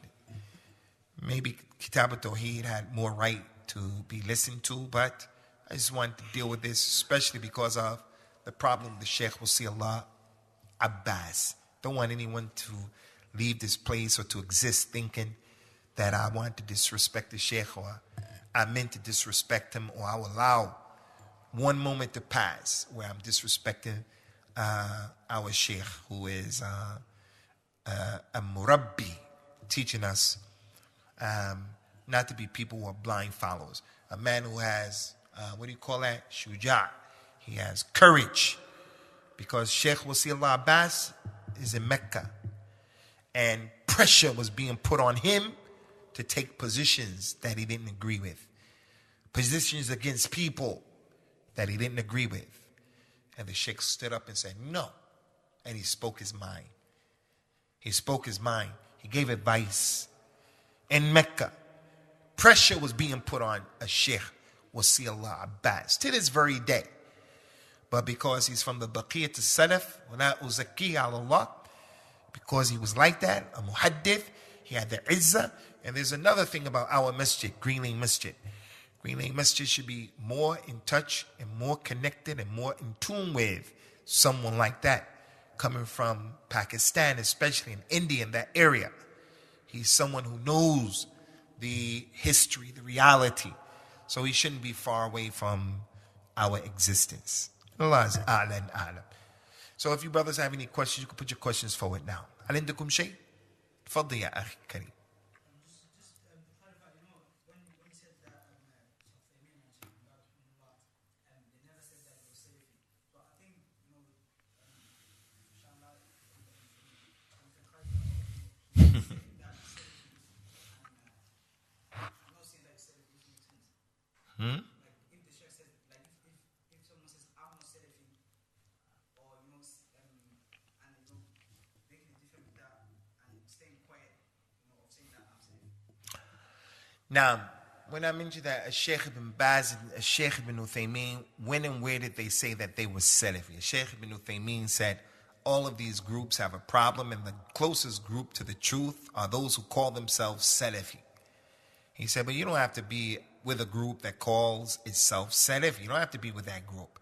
maybe Kitab al-Tawheed had more right to be listened to, but I just wanted to deal with this, especially because of the problem the Shaykh Wasi Allah Abbas. Don't want anyone to leave this place or to exist thinking that I want to disrespect the Shaykh, or I meant to disrespect him, or I will allow one moment to pass where I'm disrespecting our Shaykh, who is a murabbi, teaching us not to be people who are blind followers. A man who has, what do you call that? Shuja'. He has courage. Because Shaykh Wasi Allah Abbas is in Mecca. And pressure was being put on him to take positions that he didn't agree with. Positions against people that he didn't agree with. And the Shaykh stood up and said, no. And he spoke his mind. He spoke his mind. He gave advice. In Mecca, pressure was being put on a Shaykh Wasi Allah Abbas to this very day. But because he's from the Baqiyat al-Salaf, وَلَا أُزَكِّيهِ عَلَى اللَّهِ, because he was like that, a muhaddith, he had the izzah. And there's another thing about our masjid, Green Lane Masjid. Green Lane Masjid should be more in touch and more connected and more in tune with someone like that, coming from Pakistan, especially in India, in that area. He's someone who knows the history, the reality. So he shouldn't be far away from our existence. Allah is a'la and a'lam. So if you brothers have any questions, you can put your questions forward now. هل عندكم شيء؟ تفضل يا أخي كريم. Now, when I mentioned that Shaykh ibn Baz and Shaykh ibn Uthaymeen, when and where did they say that they were Salafi? Shaykh ibn Uthaymeen said all of these groups have a problem, and the closest group to the truth are those who call themselves Salafi. He said, but you don't have to be with a group that calls itself Salafi. You don't have to be with that group.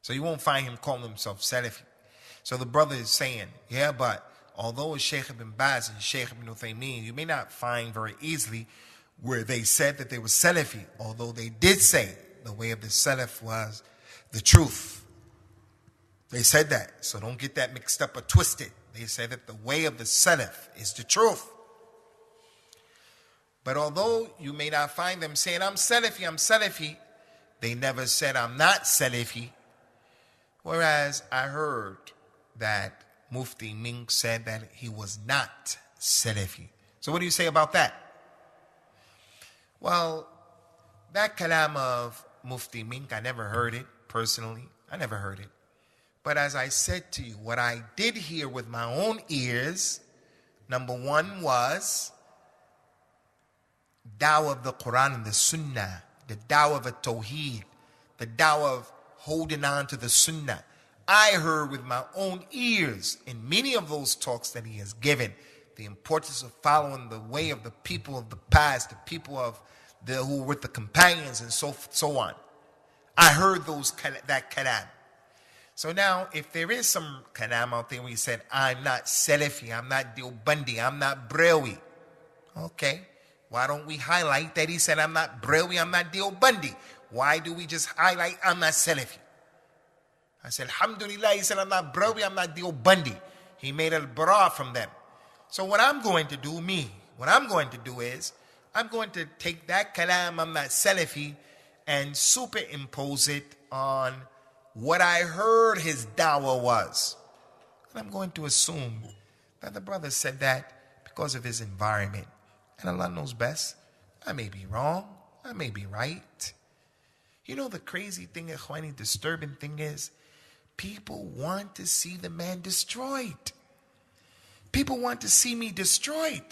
So you won't find him calling himself Salafi. So the brother is saying, yeah, but although it's Shaykh ibn Baz and Shaykh ibn Uthaymeen, you may not find very easily where they said that they were Salafi, although they did say the way of the Salaf was the truth. They said that, so don't get that mixed up or twisted. They said that the way of the Salaf is the truth. But although you may not find them saying, I'm Salafi, they never said, I'm not Salafi. Whereas I heard that Mufti Mink said that he was not Salafi. So what do you say about that? Well, that kalam of Mufti Mink, I never heard it personally. I never heard it. But as I said to you, what I did hear with my own ears, number one was da'wah of the Quran and the Sunnah, the da'wah of the Tawheed, the da'wah of holding on to the Sunnah. I heard with my own ears in many of those talks that he has given the importance of following the way of the people of the past, the people of who were with the companions and so on. I heard that kalam. So now, if there is some kalam out there where he said, I'm not Salafi, I'm not Deobandi, I'm not Brewi. Okay, why don't we highlight that he said, I'm not Brewi, I'm not Deobandi? Why do we just highlight, I'm not Salafi? I said, alhamdulillah, he said, I'm not Brewi, I'm not Deobandi. He made al-bara from them. So what I'm going to do is, I'm going to take that kalam, I'm not Salafi, and superimpose it on what I heard his da'wah was. And I'm going to assume that the brother said that because of his environment. And Allah knows best. I may be wrong, I may be right. You know the crazy thing, Ikhwani, disturbing thing is, people want to see the man destroyed. People want to see me destroyed.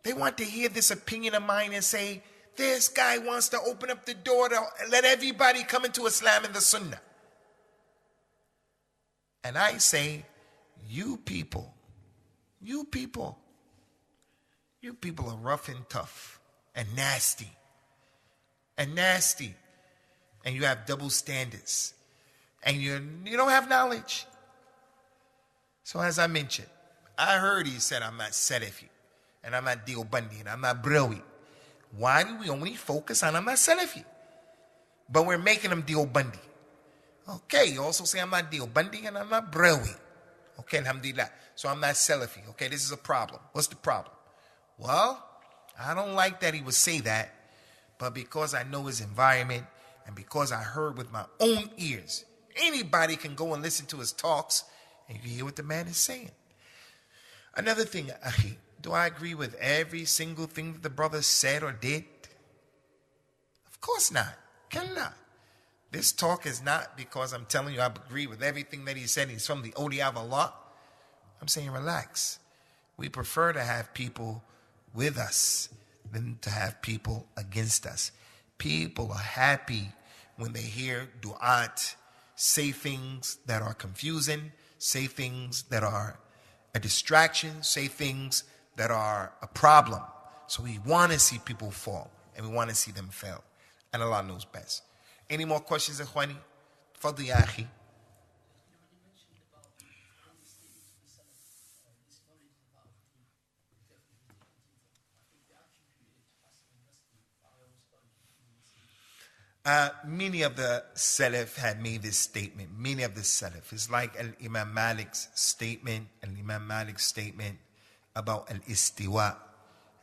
They want to hear this opinion of mine and say, this guy wants to open up the door to let everybody come into Islam and the Sunnah. And I say, you people are rough and tough and nasty. And you have double standards. And you don't have knowledge. So as I mentioned, I heard he said I'm not Salafi. And I'm not Deobandi. And I'm not Brawi. Why do we only focus on I'm not Salafi? But we're making him Deobandi. Okay, you also say I'm not Deobandi and I'm not Brawi. Okay, alhamdulillah. So I'm not Salafi. Okay, this is a problem. What's the problem? Well, I don't like that he would say that. But because I know his environment and because I heard with my own ears, anybody can go and listen to his talks and you can hear what the man is saying. Another thing, akhi, do I agree with every single thing that the brother said or did? Of course not. Cannot. This talk is not because I'm telling you I agree with everything that he said. He's from the awliya of Allah. I'm saying relax. We prefer to have people with us than to have people against us. People are happy when they hear du'at say things that are confusing, say things that are a distraction, say things that are a problem. So we want to see people fall and we want to see them fail. And Allah knows best. Any more questions, Ikhwani? Fadli ya akhi. Many of the Salaf had made this statement. Many of the Salaf. It's like Imam Malik's statement. Imam Malik's statement about al-istiwa.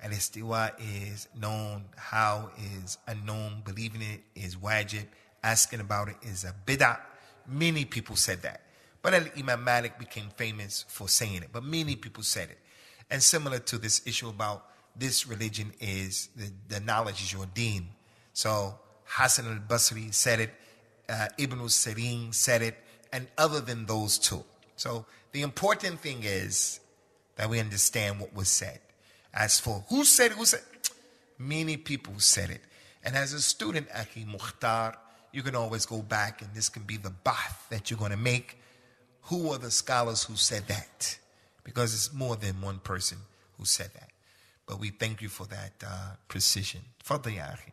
Al-istiwa is known. How is unknown. Believing it is wajib. Asking about it is a bid'ah. Many people said that. But Imam Malik became famous for saying it. But many people said it. And similar to this issue about this religion is the knowledge is your deen. So Hassan al-Basri said it, Ibn al-Sirin said it, and other than those two. So the important thing is that we understand what was said. As for who said it, many people said it. And as a student, Akhi Mukhtar, you can always go back and this can be the bath that you're going to make. Who are the scholars who said that? Because it's more than one person who said that. But we thank you for that precision. Fadli ya akhi.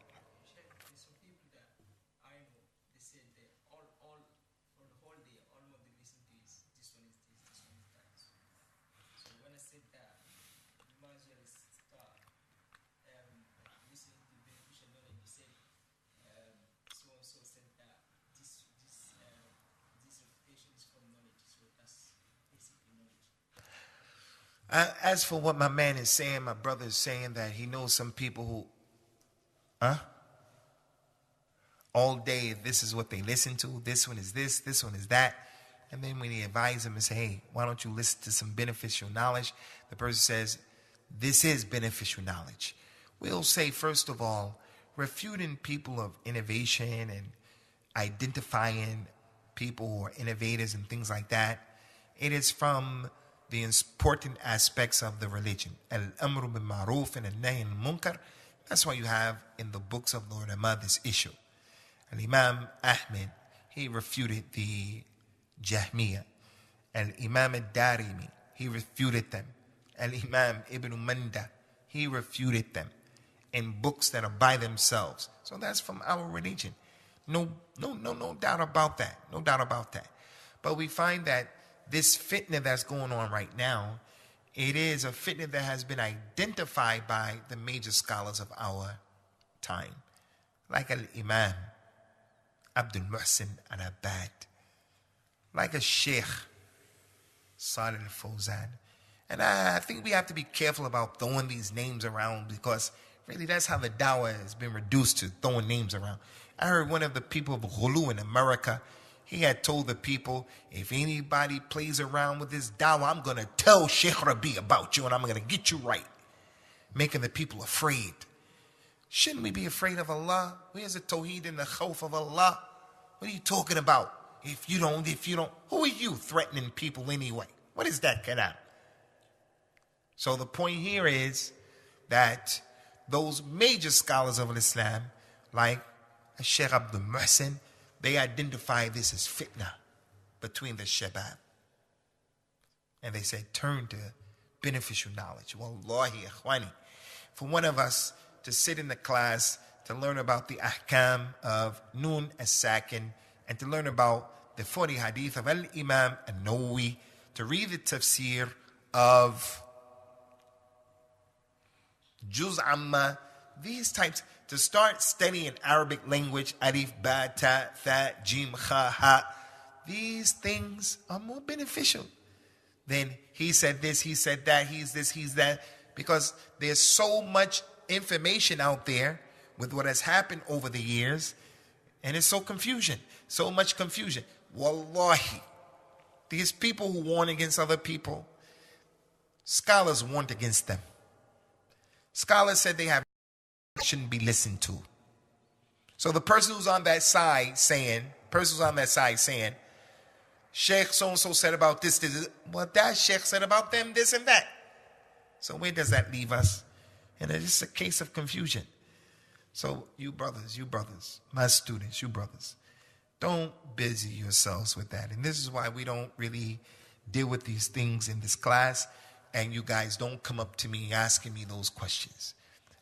As for what my man is saying, my brother is saying that he knows some people who, all day, this is what they listen to, this one is this one is that. And then when he advises him and say, hey, why don't you listen to some beneficial knowledge? The person says, this is beneficial knowledge. We'll say, first of all, refuting people of innovation and identifying people who are innovators and things like that. It is from the important aspects of the religion. Al-amru bil ma'ruf and al-nahy anil munkar. That's why you have in the books of the ulama this issue. Al-Imam Ahmed, he refuted the Jahmiyyah. Al-Imam al-Darimi, he refuted them. Al-Imam Ibn Manda, he refuted them in books that are by themselves. So that's from our religion. No doubt about that. No doubt about that. But we find that this fitna that's going on right now, it is a fitna that has been identified by the major scholars of our time. Like Al-Imam Abdul Muhsin al-Abbad. Like a shaykh, Salih al-Fawzan. And I think we have to be careful about throwing these names around because really that's how the dawah has been reduced to, throwing names around. I heard one of the people of Ghulu in America, he had told the people, if anybody plays around with this dawah, I'm going to tell Sheikh Rabi about you and I'm going to get you right. Making the people afraid. Shouldn't we be afraid of Allah? Where's the tawheed and the khawf of Allah? What are you talking about? If you don't, who are you threatening people anyway? What is that, kalam? So the point here is that those major scholars of Islam, like Shaykh Abdul, they identify this as fitna between the shabab. And they say, turn to beneficial knowledge. Wallahi, ikhwani. For one of us to sit in the class to learn about the ahkam of nun as-sakin and to learn about the 40 hadith of al-Imam al-Nawawi, to read the tafsir of Juz Amma, these types, to start studying Arabic language, alif, ba, ta, tha, jim, kha, ha, these things are more beneficial than he said this, he said that, he's this, he's that, because there's so much information out there with what has happened over the years, and it's so much confusion. Wallahi, these people who warn against other people, scholars warned against them. Scholars said they shouldn't be listened to. So the person who's on that side saying, Shaykh so-and-so said about this, well, that Shaykh said about them, this and that. So where does that leave us? And it's just a case of confusion. So you brothers, my students, you brothers, don't busy yourselves with that. And this is why we don't really deal with these things in this class. And you guys don't come up to me asking me those questions.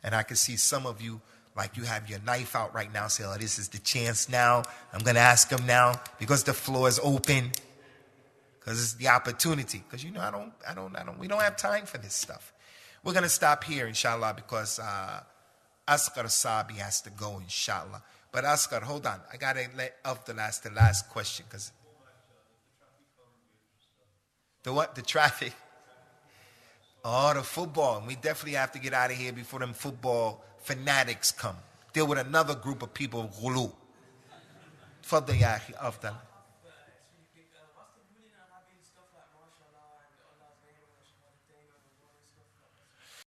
And I can see some of you, like you have your knife out right now, say, oh, this is the chance now. I'm going to ask them now because the floor is open. Because it's the opportunity. Because, we don't have time for this stuff. We're going to stop here, inshallah, because Asghar Sabi has to go, inshallah. But Asghar, hold on. I got to let Abdul ask the last question. Because the what? The traffic. Oh, the football. And we definitely have to get out of here before them football fanatics come. Deal with another group of people. Ghulu. Tfadda ya akhi, Afdal.